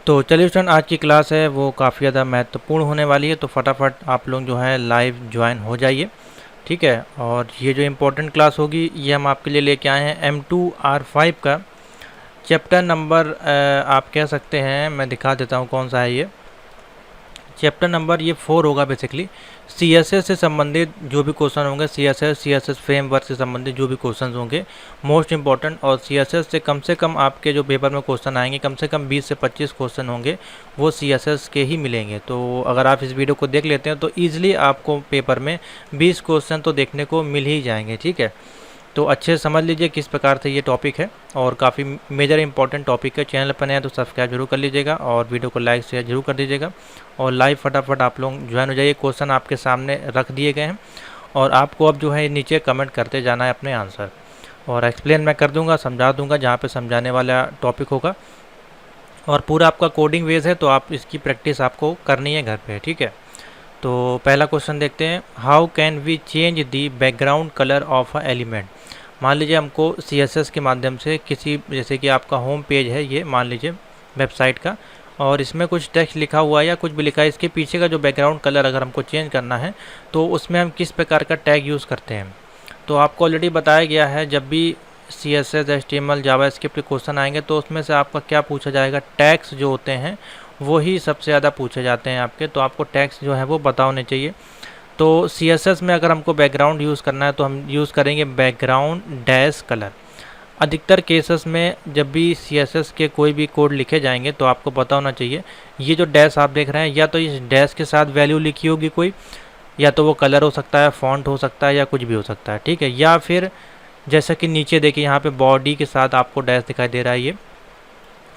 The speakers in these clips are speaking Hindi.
तो चलिए स्टूडेंट, आज की क्लास है वो काफ़ी ज़्यादा महत्वपूर्ण होने वाली है, तो फटाफट आप लोग जो है लाइव ज्वाइन हो जाइए। ठीक है, और ये जो इम्पोर्टेंट क्लास होगी ये हम आपके लिए लेके आए हैं M2R5 का चैप्टर नंबर, आप कह सकते हैं, मैं दिखा देता हूँ कौन सा है ये चैप्टर नंबर। ये 4 होगा बेसिकली। CSS से संबंधित जो भी क्वेश्चन होंगे, CSS फ्रेमवर्क से संबंधित जो भी क्वेश्चन होंगे मोस्ट इंपॉर्टेंट, और CSS से कम आपके जो पेपर में क्वेश्चन आएंगे, कम से कम 20 से 25 क्वेश्चन होंगे वो CSS के ही मिलेंगे। तो अगर आप इस वीडियो को देख लेते हैं तो ईजिली आपको पेपर में 20 क्वेश्चन तो देखने को मिल ही जाएंगे। ठीक है, तो अच्छे से समझ लीजिए किस प्रकार से ये टॉपिक है, और काफ़ी मेजर इंपॉर्टेंट टॉपिक है। चैनल पर नया है तो सब्सक्राइब जरूर कर लीजिएगा और वीडियो को लाइक शेयर जरूर कर दीजिएगा, और लाइव फटाफट आप लोग ज्वाइन हो जाइए। क्वेश्चन आपके सामने रख दिए गए हैं और आपको अब जो है नीचे कमेंट करते जाना है अपने आंसर, और एक्सप्लेन मैं कर दूंगा, समझा दूंगा जहाँ पे समझाने वाला टॉपिक होगा, और पूरा आपका कोडिंग बेस है तो आप इसकी प्रैक्टिस आपको करनी है घर पे। ठीक है, तो पहला क्वेश्चन देखते हैं। How can we change the background colour of a element. मान लीजिए हमको CSS के माध्यम से किसी, जैसे कि आपका होम पेज है ये, मान लीजिए वेबसाइट का, और इसमें कुछ टेक्स्ट लिखा हुआ है या कुछ भी लिखा है, इसके पीछे का जो बैकग्राउंड कलर अगर हमको चेंज करना है तो उसमें हम किस प्रकार का टैग यूज़ करते हैं। तो आपको ऑलरेडी बताया गया है, जब भी CSS HTML जावास्क्रिप्ट के क्वेश्चन आएंगे तो उसमें से आपका क्या पूछा जाएगा, टैग्स जो होते हैं वो ही सबसे ज़्यादा पूछे जाते हैं आपके, तो आपको टैग्स जो है वो पता होने चाहिए। तो CSS में अगर हमको बैकग्राउंड यूज़ करना है तो हम यूज़ करेंगे बैकग्राउंड डैश कलर। अधिकतर केसेस में जब भी CSS के कोई भी कोड लिखे जाएंगे तो आपको पता होना चाहिए, ये जो डैश आप देख रहे हैं, या तो इस डैश के साथ वैल्यू लिखी होगी कोई, या तो वो कलर हो सकता है, फॉन्ट हो सकता है, या कुछ भी हो सकता है। ठीक है, या फिर जैसा कि नीचे देखिए यहाँ पे बॉडी के साथ आपको डैश दिखाई दे रहा है ये,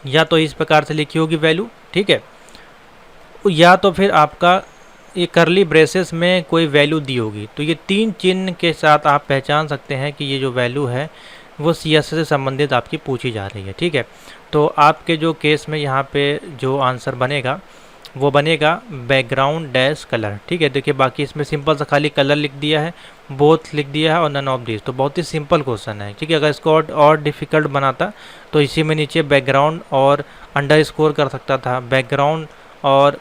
या तो इस प्रकार से लिखी होगी वैल्यू। ठीक है, या तो फिर आपका ये करली ब्रेसेस में कोई वैल्यू दी होगी। तो ये 3 चिन्ह के साथ आप पहचान सकते हैं कि ये जो वैल्यू है वो CSS से संबंधित आपकी पूछी जा रही है। ठीक है, तो आपके जो केस में यहाँ पे जो आंसर बनेगा वो बनेगा बैकग्राउंड डैश कलर। ठीक है, देखिए बाकी इसमें सिंपल सा खाली कलर लिख दिया है, बोथ लिख दिया है, और नन ऑफ दिस। तो बहुत ही सिंपल क्वेश्चन है। ठीक है, अगर इसको और डिफ़िकल्ट बनाता तो इसी में नीचे बैकग्राउंड और अंडरस्कोर कर सकता था, बैकग्राउंड और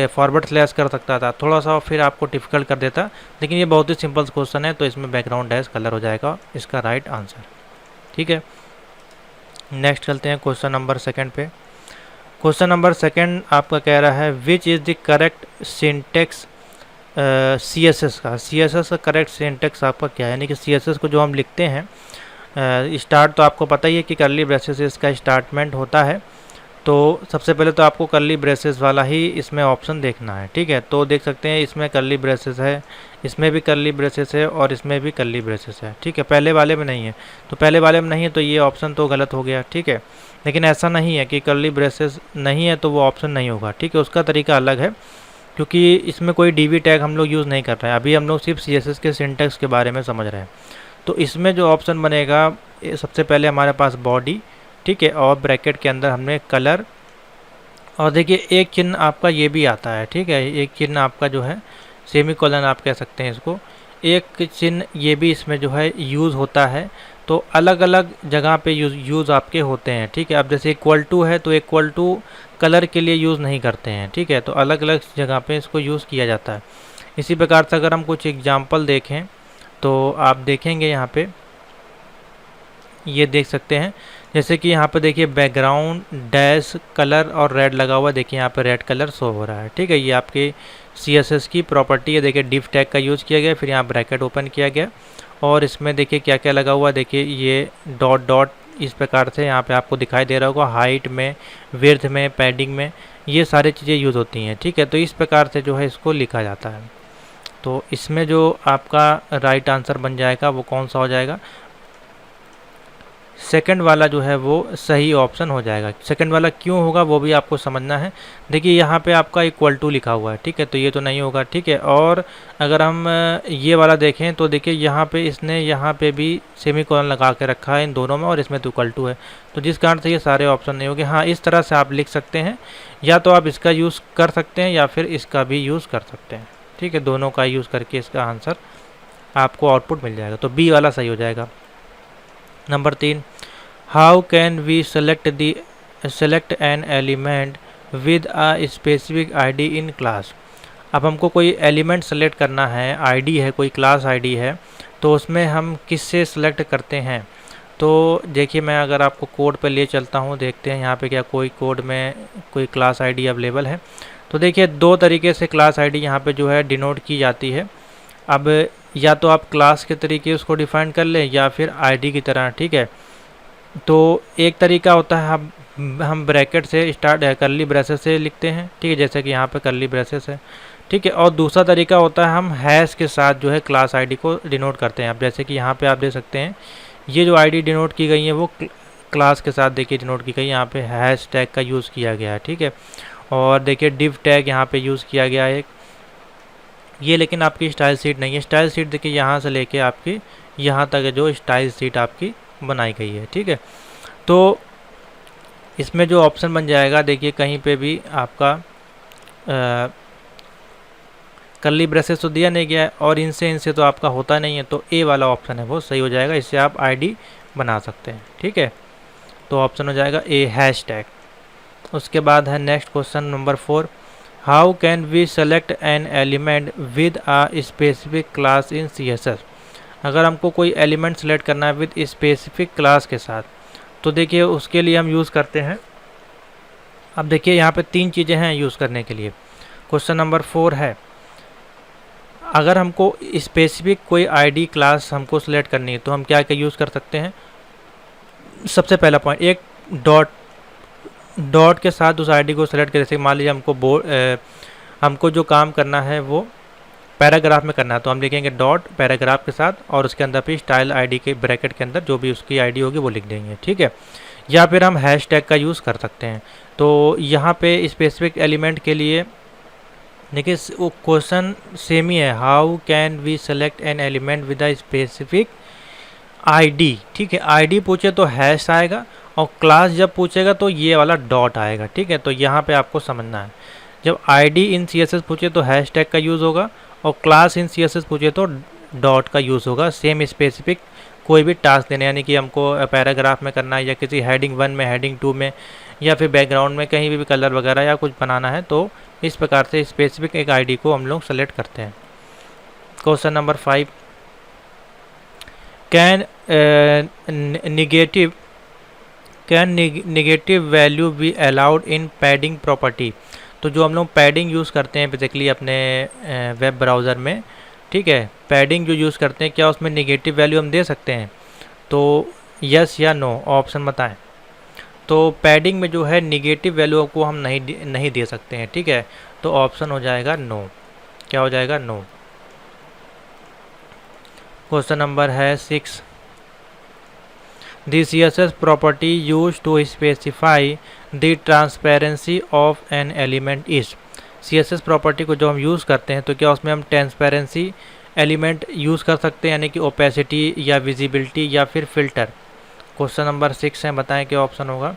फॉरवर्ड स्लैश कर सकता था, थोड़ा सा फिर आपको डिफ़िकल्ट कर देता, लेकिन ये बहुत ही सिंपल क्वेश्चन है तो इसमें बैकग्राउंड डैश कलर हो जाएगा इसका राइट आंसर। ठीक है, नेक्स्ट चलते हैं क्वेश्चन नंबर 2 पे। क्वेश्चन नंबर 2 आपका कह रहा है which is the correct syntax CSS का। CSS का करेक्ट सिंटेक्स आपका क्या है, यानी कि CSS को जो हम लिखते हैं, स्टार्ट तो आपको पता ही है कि कर्ली ब्रेसेस से इसका स्टार्टमेंट होता है। तो सबसे पहले तो आपको कर्ली ब्रेसेस वाला ही इसमें ऑप्शन देखना है। ठीक है, तो देख सकते हैं इसमें कर्ली ब्रेसेस है, इसमें भी कर्ली ब्रेसेस है, और इसमें भी कर्ली ब्रेसेस है। ठीक है, पहले वाले में नहीं है, तो पहले वाले में नहीं है तो ये ऑप्शन तो गलत हो गया। ठीक है, लेकिन ऐसा नहीं है कि कर्ली ब्रेसेस नहीं है तो वो ऑप्शन नहीं होगा। ठीक है, उसका तरीका अलग है, क्योंकि इसमें कोई DV टैग हम लोग यूज़ नहीं कर रहे हैं, अभी हम लोग सिर्फ CSS के सिंटेक्स के बारे में समझ रहे हैं। तो इसमें जो ऑप्शन बनेगा, सबसे पहले हमारे पास बॉडी, ठीक है, और ब्रैकेट के अंदर हमने कलर, और देखिए एक चिन्ह आपका ये भी आता है। ठीक है, एक चिन्ह आपका जो है सेमीकोलन आप कह सकते हैं इसको, एक चिन्ह ये भी इसमें जो है यूज़ होता है। तो अलग अलग जगह पे यूज़ आपके होते हैं। ठीक है, अब जैसे इक्वल टू है तो इक्वल टू कलर के लिए यूज़ नहीं करते हैं। ठीक है, तो अलग अलग जगह पे इसको यूज़ किया जाता है। इसी प्रकार से अगर हम कुछ एग्जाम्पल देखें तो आप देखेंगे यहाँ पे, ये देख सकते हैं, जैसे कि यहाँ पे देखिए बैकग्राउंड डैश कलर और रेड लगा हुआ, देखिए यहाँ पे रेड कलर शो हो रहा है। ठीक है, ये आपके CSS की प्रॉपर्टी है। देखिए डिफ टैग का यूज़ किया गया, फिर यहाँ ब्रैकेट ओपन किया गया, और इसमें देखिए क्या क्या लगा हुआ, देखिए ये डॉट डॉट इस प्रकार से यहाँ पे आपको दिखाई दे रहा होगा, हाइट में, विड्थ में, पैडिंग में, ये सारी चीज़ें यूज़ होती हैं। ठीक है, तो इस प्रकार से जो है इसको लिखा जाता है। तो इसमें जो आपका राइट आंसर बन जाएगा वो कौन सा हो जाएगा, सेकंड वाला जो है वो सही ऑप्शन हो जाएगा। सेकंड वाला क्यों होगा वो भी आपको समझना है। देखिए यहाँ पे आपका इक्वल टू लिखा हुआ है। ठीक है, तो ये तो नहीं होगा। ठीक है, और अगर हम ये वाला देखें तो देखिए यहाँ पे इसने यहाँ पे भी सेमीकोलन लगा के रखा है इन दोनों में, और इसमें तो इक्वल टू है, तो जिस कारण से ये सारे ऑप्शन नहीं होंगे। हाँ, इस तरह से आप लिख सकते हैं, या तो आप इसका यूज़ कर सकते हैं या फिर इसका भी यूज़ कर सकते हैं। ठीक है, दोनों का यूज़ करके इसका आंसर आपको आउटपुट मिल जाएगा, तो बी वाला सही हो जाएगा। Number 3, how can we select an element with a specific ID in class. अब हमको कोई एलिमेंट सेलेक्ट करना है, आईडी है, कोई क्लास आईडी है, तो उसमें हम किससे सेलेक्ट करते हैं। तो देखिए मैं अगर आपको कोड पे ले चलता हूँ, देखते हैं यहाँ पे क्या कोई कोड में कोई क्लास आईडी अवेलेबल है। तो देखिए दो तरीके से क्लास आईडी यहाँ पे जो है डिनोट की जाती है। अब या तो आप क्लास के तरीके उसको डिफाइन कर लें या फिर आईडी की तरह, ठीक है। तो एक तरीका होता है हम ब्रैकेट से स्टार्ट करली ब्रेसेस से लिखते हैं, ठीक है, जैसे कि यहाँ पे करली ब्रेसेस है, ठीक है। और दूसरा तरीका होता है हम हैश के साथ जो है क्लास आईडी को डिनोट करते हैं। अब जैसे कि यहाँ पे आप देख सकते हैं ये जो आईडी डिनोट की गई है वो क्लास के साथ देखिए डिनोट की गई, यहाँ पे हैश टैग का यूज़ किया गया है, ठीक है। और देखिए डिव टैग यहाँ पे यूज़ किया गया है ये, लेकिन आपकी स्टाइल शीट नहीं है। स्टाइल शीट देखिए यहाँ से लेके आपकी यहाँ तक जो स्टाइल शीट आपकी बनाई गई है, ठीक है। तो इसमें जो ऑप्शन बन जाएगा देखिए कहीं पे भी आपका कर्ली ब्रेसेस तो दिया नहीं गया है और इनसे तो आपका होता नहीं है, तो ए वाला ऑप्शन है वो सही हो जाएगा, इससे आप आईडी बना सकते हैं, ठीक है। तो ऑप्शन हो जाएगा ए हैश टैग। उसके बाद है next question number 4, how can we select an element with a specific class in CSS। अगर हमको कोई एलिमेंट सेलेक्ट करना है विद स्पेसिफिक क्लास के साथ, तो देखिए उसके लिए हम यूज़ करते हैं। अब देखिए यहाँ पे 3 चीज़ें हैं यूज़ करने के लिए। क्वेश्चन नंबर 4 है, अगर हमको स्पेसिफिक कोई आईडी क्लास हमको सेलेक्ट करनी है तो हम क्या क्या यूज़ कर सकते हैं। सबसे पहला पॉइंट, एक डॉट के साथ उस आईडी को सेलेक्ट करें। जैसे मान लीजिए हमको जो काम करना है वो पैराग्राफ में करना है, तो हम लिखेंगे डॉट पैराग्राफ के साथ और उसके अंदर भी स्टाइल आईडी के ब्रैकेट के अंदर जो भी उसकी आईडी होगी वो लिख देंगे, ठीक है। या फिर हम हैश टैग का यूज़ कर सकते हैं। तो यहाँ पे स्पेसिफिक एलिमेंट के लिए देखिए वो क्वेश्चन सेम ही है, how can we select an element with a specific ID, ठीक है। आईडी पूछे तो हैश आएगा और क्लास जब पूछेगा तो ये वाला डॉट आएगा, ठीक है। तो यहाँ पे आपको समझना है, जब आईडी इन CSS पूछे तो हैश टैग का यूज़ होगा और क्लास इन CSS पूछे तो डॉट का यूज़ होगा। सेम स्पेसिफिक कोई भी टास्क देने, यानी कि हमको पैराग्राफ में करना है या किसी हेडिंग 1 में, हेडिंग 2 में, या फिर बैकग्राउंड में कहीं भी कलर वगैरह या कुछ बनाना है, तो इस प्रकार से स्पेसिफिक एक आईडी को हम लोग सेलेक्ट करते हैं। Question number 5, can negative value be allowed in padding property. तो जो हम लोग पैडिंग यूज़ करते हैं बेसिकली अपने वेब ब्राउज़र में, ठीक है, पैडिंग जो यूज़ करते हैं क्या उसमें नेगेटिव वैल्यू हम दे सकते हैं। तो यस या नो ऑप्शन बताएं। तो पैडिंग में जो है नेगेटिव वैल्यू को हम नहीं दे सकते हैं, ठीक है। तो ऑप्शन हो जाएगा नो। क्या हो जाएगा? नो। क्वेश्चन नंबर है 6, the CSS property use to specify the transparency of an element is. CSS property को जो हम यूज़ करते हैं तो क्या उसमें हम ट्रांसपेरेंसी एलिमेंट यूज़ कर सकते हैं, यानी कि ओपेसिटी या विजिबिलिटी या फिर फ़िल्टर। क्वेश्चन नंबर 6 है, बताएं क्या ऑप्शन होगा।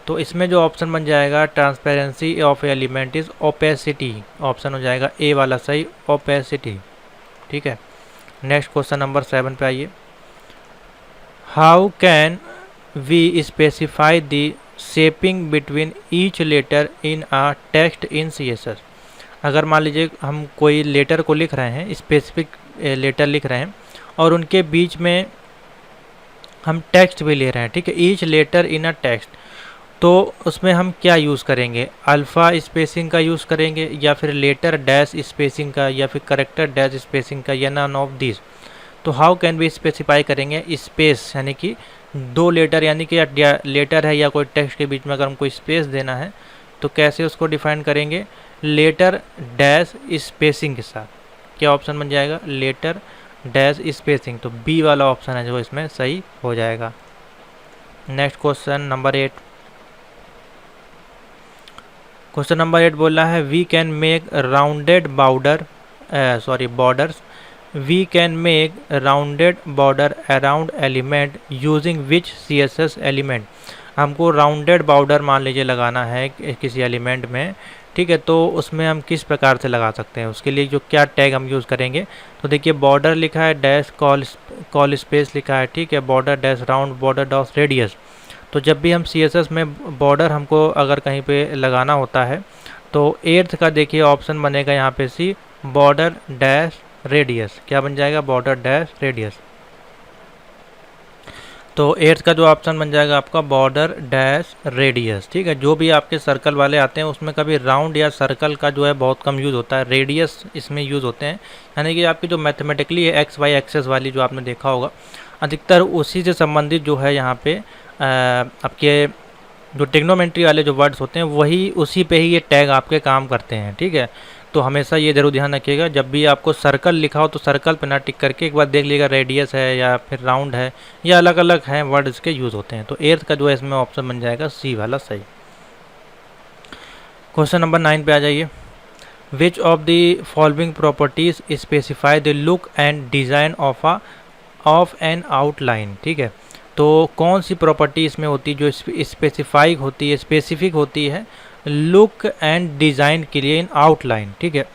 तो इसमें जो ऑप्शन बन जाएगा transparency of element is opacity, option हो जाएगा ए वाला सही, ओपेसिटी, ठीक है। नेक्स्ट क्वेश्चन नंबर 7 पे आइए, how can we specify the spacing between each letter in a text in CSS। अगर मान लीजिए हम कोई लेटर को लिख रहे हैं, स्पेसिफिक लेटर लिख रहे हैं और उनके बीच में हम टेक्स्ट भी ले रहे हैं, ठीक है, each letter in a text, तो उसमें हम क्या यूज़ करेंगे, अल्फ़ा स्पेसिंग का यूज़ करेंगे या फिर लेटर डैश स्पेसिंग का या फिर करेक्टर डैश स्पेसिंग का या नन ऑफ दिस। तो हाउ कैन वी स्पेसिफाई करेंगे स्पेस, यानी कि 2 लेटर, यानी कि लेटर है या कोई टेक्स्ट के बीच में अगर हमको स्पेस देना है तो कैसे उसको डिफाइन करेंगे, लेटर डैश स्पेसिंग के साथ। क्या ऑप्शन बन जाएगा, लेटर डैश स्पेसिंग। तो बी वाला ऑप्शन है जो इसमें सही हो जाएगा। Next question number 8, question number 8 बोल रहा है, we can make rounded borders we can make rounded border around element using which CSS element. हमको राउंडेड बॉर्डर मान लीजिए लगाना है किसी एलिमेंट में, ठीक है, तो उसमें हम किस प्रकार से लगा सकते हैं, उसके लिए जो क्या टैग हम यूज़ करेंगे। तो देखिए बॉर्डर लिखा है, डैश कॉल स्पेस लिखा है, ठीक है, border dash round, border dash radius. तो जब भी हम CSS में बॉर्डर हमको अगर कहीं पे लगाना होता है तो 8th का देखिए ऑप्शन बनेगा यहाँ पे सी, बॉर्डर डैश रेडियस। क्या बन जाएगा? Border dash radius. तो 8th का जो ऑप्शन बन जाएगा आपका बॉर्डर डैश रेडियस। ठीक है, जो भी आपके सर्कल वाले आते हैं उसमें कभी राउंड या सर्कल का जो है बहुत कम यूज़ होता है, रेडियस इसमें यूज़ होते हैं। यानी कि आपकी जो मैथमेटिकली है एक्स वाई एक्सेस वाली जो आपने देखा होगा, अधिकतर उसी से संबंधित जो है यहाँ पे आपके जो ट्रिग्नोमेट्री वाले जो वर्ड्स होते हैं वही उसी पे ही ये टैग आपके काम करते हैं। ठीक है, तो हमेशा ये जरूर ध्यान रखिएगा, जब भी आपको सर्कल लिखा हो तो सर्कल पे ना टिक करके एक बार देख लीजिएगा रेडियस है या फिर राउंड है, या अलग अलग हैं वर्ड इसके यूज़ होते हैं। तो 8th का जो है इसमें ऑप्शन बन जाएगा सी वाला सही। क्वेश्चन नंबर 9 पे आ जाइए। Which of the following properties specify the look and design of N outline. ठीक है, तो कौन सी प्रॉपर्टी इसमें होती है जो स्पेसिफाइक होती है, स्पेसिफिक होती है लुक एंड डिज़ाइन के लिए इन आउटलाइन। ठीक है,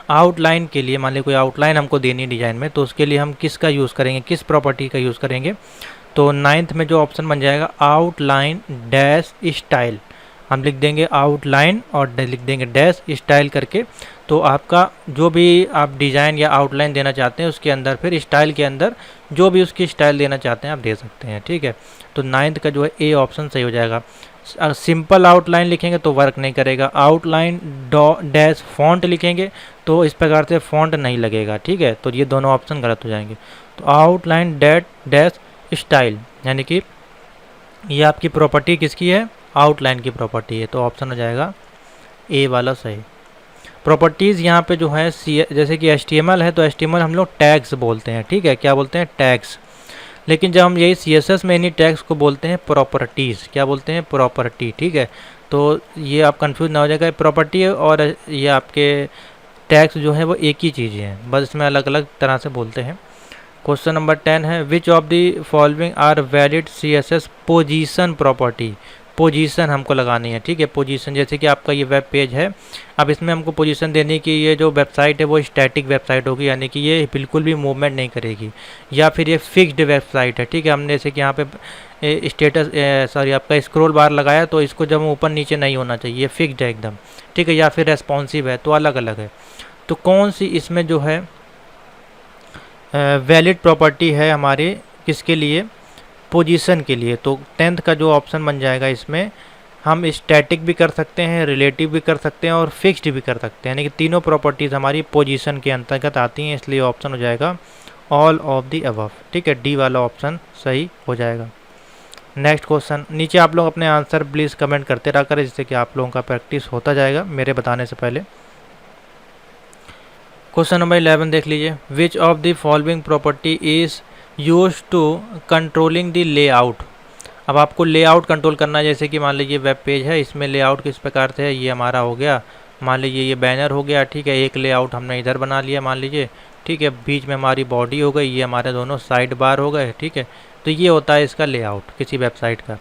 आउटलाइन के लिए मान लीजिए कोई आउटलाइन हमको देनी है डिज़ाइन में, तो उसके लिए हम किसका यूज़ करेंगे, किस प्रॉपर्टी का यूज़ करेंगे? तो 9th में जो ऑप्शन बन जाएगा आउटलाइन डैश स्टाइल। हम लिख देंगे आउटलाइन और लिख देंगे डैश स्टाइल करके। तो आपका जो भी आप डिज़ाइन या आउटलाइन देना चाहते हैं उसके अंदर फिर स्टाइल के अंदर जो भी उसकी स्टाइल देना चाहते हैं आप दे सकते हैं। ठीक है, तो 9th का जो है ए ऑप्शन सही हो जाएगा। सिंपल आउटलाइन लिखेंगे तो वर्क नहीं करेगा, आउटलाइन डैश फॉन्ट लिखेंगे तो इस प्रकार से फॉन्ट नहीं लगेगा। ठीक है, तो ये दोनों ऑप्शन गलत हो जाएंगे। तो आउटलाइन डैश स्टाइल यानी कि ये आपकी प्रॉपर्टी किसकी है? आउटलाइन की प्रॉपर्टी है, तो ऑप्शन हो जाएगा ए वाला सही। प्रॉपर्टीज़ यहाँ पे जो है जैसे कि HTML है तो HTML हम लोग टैग्स बोलते हैं। ठीक है, क्या बोलते हैं? टैग्स। लेकिन जब हम यही CSS में इन्हीं टैग्स को बोलते हैं प्रॉपर्टीज़। क्या बोलते हैं? प्रॉपर्टी। ठीक है, तो ये आप कंफ्यूज ना हो जाएगा, प्रॉपर्टी और ये आपके टैग्स जो है वो एक ही चीज़ हैं, बस इसमें अलग अलग तरह से बोलते हैं। क्वेश्चन नंबर 10 है which of the following are valid CSS position property. Position हमको लगानी है। ठीक है, पोजीशन जैसे कि आपका ये वेब पेज है, अब इसमें हमको पोजीशन देने की ये जो वेबसाइट है वो स्टैटिक वेबसाइट होगी, यानी कि ये बिल्कुल भी मूवमेंट नहीं करेगी, या फिर ये फिक्स्ड वेबसाइट है। ठीक है, हमने जैसे कि यहाँ पे स्टेटस सॉरी आपका स्क्रॉल बार लगाया तो इसको जब ऊपर नीचे नहीं होना चाहिए, फिक्स्ड है एकदम। ठीक है, या फिर रेस्पॉन्सिव है, तो अलग अलग है। तो कौन सी इसमें जो है वैलिड प्रॉपर्टी है हमारे किसके लिए? पोजीशन के लिए। तो 10th का जो ऑप्शन बन जाएगा इसमें हम स्टैटिक भी कर सकते हैं, रिलेटिव भी कर सकते हैं और फिक्स्ड भी कर सकते हैं, यानी कि तीनों प्रॉपर्टीज़ हमारी पोजीशन के अंतर्गत आती हैं, इसलिए ऑप्शन हो जाएगा ऑल ऑफ द अबव। ठीक है, डी वाला ऑप्शन सही हो जाएगा। नेक्स्ट क्वेश्चन, नीचे आप लोग अपने आंसर प्लीज़ कमेंट करते रहा करें जिससे कि आप लोगों का प्रैक्टिस होता जाएगा मेरे बताने से पहले। क्वेश्चन नंबर 11 देख लीजिए। Which of the following property is use to controlling the layout. अब आपको लेआउट कंट्रोल करना है, जैसे कि मान लीजिए वेब पेज है, इसमें लेआउट किस प्रकार से है, ये हमारा हो गया, मान लीजिए ये बैनर हो गया। ठीक है, एक लेआउट हमने इधर बना लिया मान लीजिए। ठीक है, बीच में हमारी बॉडी हो गई, ये हमारे दोनों साइड बार हो गए। ठीक है, तो ये होता है इसका लेआउट किसी वेबसाइट का।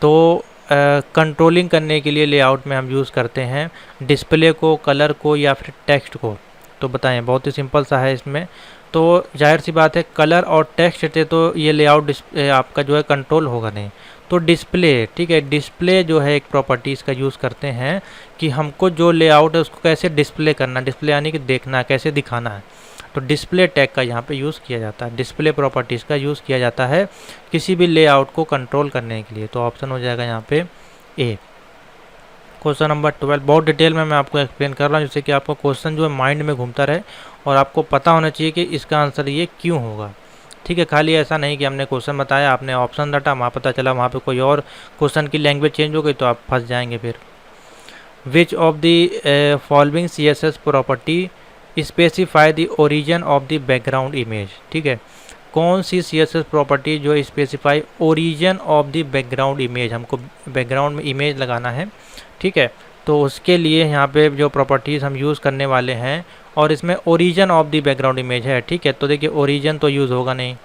तो कंट्रोलिंग करने के लिए लेआउट में हम यूज़ करते हैं डिस्प्ले को, कलर को या फिर टेक्स्ट को। तो बताएं, बहुत ही सिंपल सा है इसमें। तो जाहिर सी बात है कलर और टेक्स्ट से तो ये लेआउट आपका जो है कंट्रोल होगा नहीं। तो डिस्प्ले, ठीक है, डिस्प्ले जो है एक प्रॉपर्टी इसका यूज़ करते हैं कि हमको जो लेआउट है उसको कैसे डिस्प्ले करना, डिस्प्ले यानी कि देखना, कैसे दिखाना है। तो डिस्प्ले टैग का यहाँ पे यूज़ किया जाता है, डिस्प्ले प्रॉपर्टीज़ का यूज़ किया जाता है किसी भी लेआउट को कंट्रोल करने के लिए। तो ऑप्शन हो जाएगा यहाँ पे ए। क्वेश्चन नंबर 12 बहुत डिटेल में मैं आपको एक्सप्लेन कर रहा हूँ जिससे कि आपको क्वेश्चन जो है माइंड में घूमता रहे और आपको पता होना चाहिए कि इसका आंसर ये क्यों होगा। ठीक है, खाली ऐसा नहीं कि हमने क्वेश्चन बताया, आपने ऑप्शन रटा, वहाँ पता चला वहाँ पे कोई और क्वेश्चन की लैंग्वेज चेंज हो गई तो आप फंस जाएंगे फिर। विच of the following CSS property specify the origin of the background image. ठीक है, कौन सी CSS प्रॉपर्टी जो specify origin of the background image, हमको बैकग्राउंड में इमेज लगाना है। ठीक है, तो उसके लिए यहाँ पे जो प्रॉपर्टीज़ हम यूज़ करने वाले हैं और इसमें origin of the background image है। ठीक है, तो देखिए ओरिजिन तो यूज़ होगा नहीं,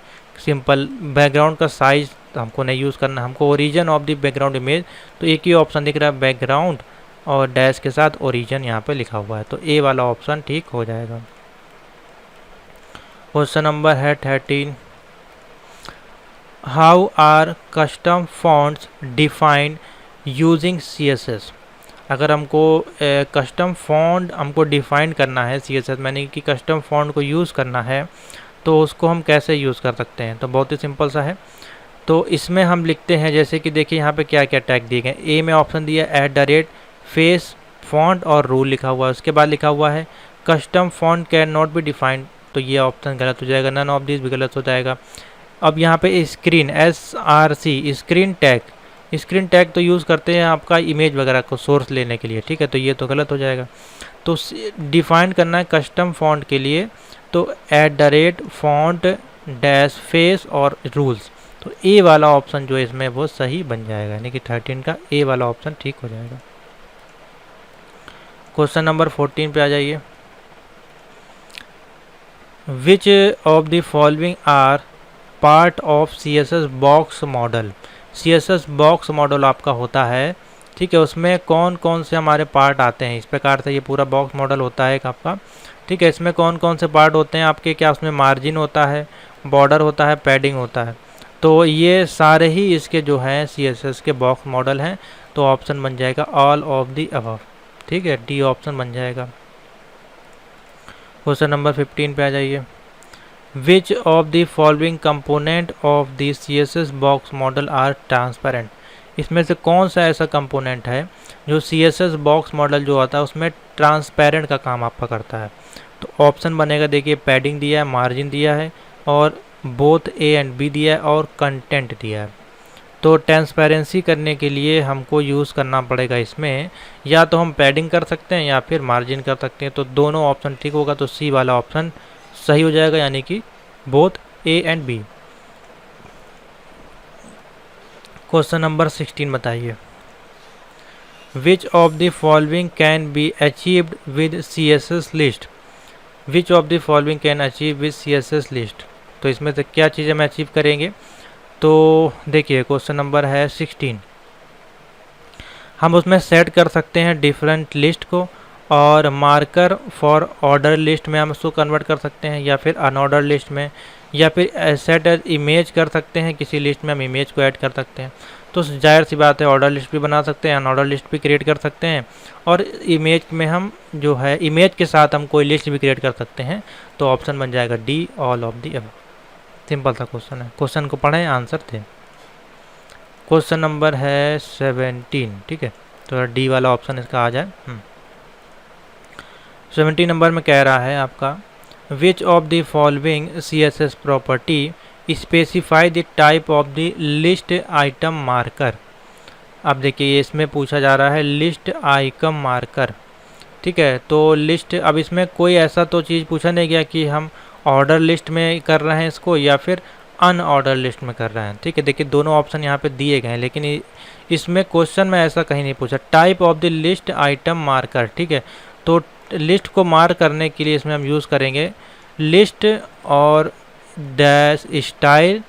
सिंपल बैकग्राउंड का साइज़ हमको नहीं यूज़ करना, हमको origin of the background image. तो एक ही ऑप्शन दिख रहा है बैकग्राउंड और डैश के साथ ओरिजिन यहाँ पे लिखा हुआ है, तो ए वाला ऑप्शन ठीक हो जाएगा। क्वेश्चन नंबर है 13। How are custom fonts defined using CSS। अगर हमको कस्टम फॉन्ट हमको डिफाइन करना है CSS यानी कि कस्टम फॉन्ट को यूज़ करना है तो उसको हम कैसे यूज़ कर सकते हैं। तो बहुत ही सिंपल सा है। तो इसमें हम लिखते हैं, जैसे कि देखिए यहाँ पे क्या क्या टैग दिए गए। ए में ऑप्शन दिया @फेस फॉन्ट और रूल लिखा हुआ है। उसके बाद लिखा हुआ है custom font can not be defined, तो ये ऑप्शन गलत हो जाएगा, नन ऑफ दिस भी गलत हो जाएगा। अब यहाँ पे स्क्रीन SRC स्क्रीन टैग तो यूज़ करते हैं आपका इमेज वगैरह को सोर्स लेने के लिए, ठीक है, तो ये तो गलत हो जाएगा। तो डिफाइन करना है कस्टम फॉन्ट के लिए तो @फॉन्ट डैश फेस और रूल्स, तो ए वाला ऑप्शन जो है इसमें वो सही बन जाएगा, यानी कि 13 का ए वाला ऑप्शन ठीक हो जाएगा। क्वेश्चन नंबर 14 पे आ जाइए। Which of the following are part of CSS box model. CSS box model आपका होता है, ठीक है, उसमें कौन कौन से हमारे पार्ट आते हैं। इस प्रकार से ये पूरा बॉक्स मॉडल होता है आपका, ठीक है। इसमें कौन कौन से पार्ट होते हैं आपके, क्या उसमें मार्जिन होता है, बॉर्डर होता है, पैडिंग होता है। तो ये सारे ही इसके जो हैं CSS के बॉक्स मॉडल हैं। तो ऑप्शन बन जाएगा ऑल ऑफ दी अबव, ठीक है, डी ऑप्शन बन जाएगा। क्वेश्चन नंबर 15 पे आ जाइए। Which of the following component of the CSS box model are transparent. इसमें से कौन सा ऐसा कंपोनेंट है जो CSS बॉक्स मॉडल जो आता है उसमें ट्रांसपेरेंट का काम आपका करता है। तो ऑप्शन बनेगा, देखिए पैडिंग दिया है, मार्जिन दिया है और बोथ A एंड B दिया है और कंटेंट दिया है। तो ट्रांसपेरेंसी करने के लिए हमको यूज़ करना पड़ेगा इसमें, या तो हम पैडिंग कर सकते हैं या फिर मार्जिन कर सकते हैं। तो दोनों ऑप्शन ठीक होगा, तो सी वाला ऑप्शन सही हो जाएगा, यानी कि both A and B। Question number 16 बताइए। विच of the following can be achieved with CSS list. Which of the following can achieve with CSS list, तो इसमें से क्या चीज़ें हम अचीव करेंगे। तो देखिए क्वेश्चन नंबर है 16, हम उसमें सेट कर सकते हैं डिफरेंट लिस्ट को, और मार्कर फॉर ऑर्डर लिस्ट में हम उसको कन्वर्ट कर सकते हैं, या फिर अनऑर्डर लिस्ट में, या फिर सेट एज इमेज कर सकते हैं, किसी लिस्ट में हम इमेज को ऐड कर सकते हैं। तो जाहिर सी बात है ऑर्डर लिस्ट भी बना सकते हैं, अनऑर्डर लिस्ट भी क्रिएट कर सकते हैं, और इमेज में हम जो है इमेज के साथ हम कोई लिस्ट भी क्रिएट कर सकते हैं। तो ऑप्शन बन जाएगा D all of the above. Simple सा क्वेश्चन है, क्वेश्चन को पढ़ें आंसर थे। क्वेश्चन नंबर है 17, ठीक है, तो डी वाला ऑप्शन इसका आ जाए। 17 नंबर में कह रहा है आपका विच of the following CSS property specify the type of the list item marker. अब देखिए इसमें पूछा जा रहा है लिस्ट आइटम मार्कर, ठीक है। तो लिस्ट, अब इसमें कोई ऐसा तो चीज़ पूछा नहीं गया कि हम ऑर्डर लिस्ट में कर रहे हैं इसको या फिर अनऑर्डर लिस्ट में कर रहे हैं, ठीक है। देखिए दोनों ऑप्शन यहाँ पे दिए गए हैं, लेकिन इसमें क्वेश्चन में ऐसा कहीं नहीं पूछा। Type of the list item marker, ठीक है। तो लिस्ट को मार्क करने के लिए इसमें हम यूज़ करेंगे लिस्ट और डैश स्टाइल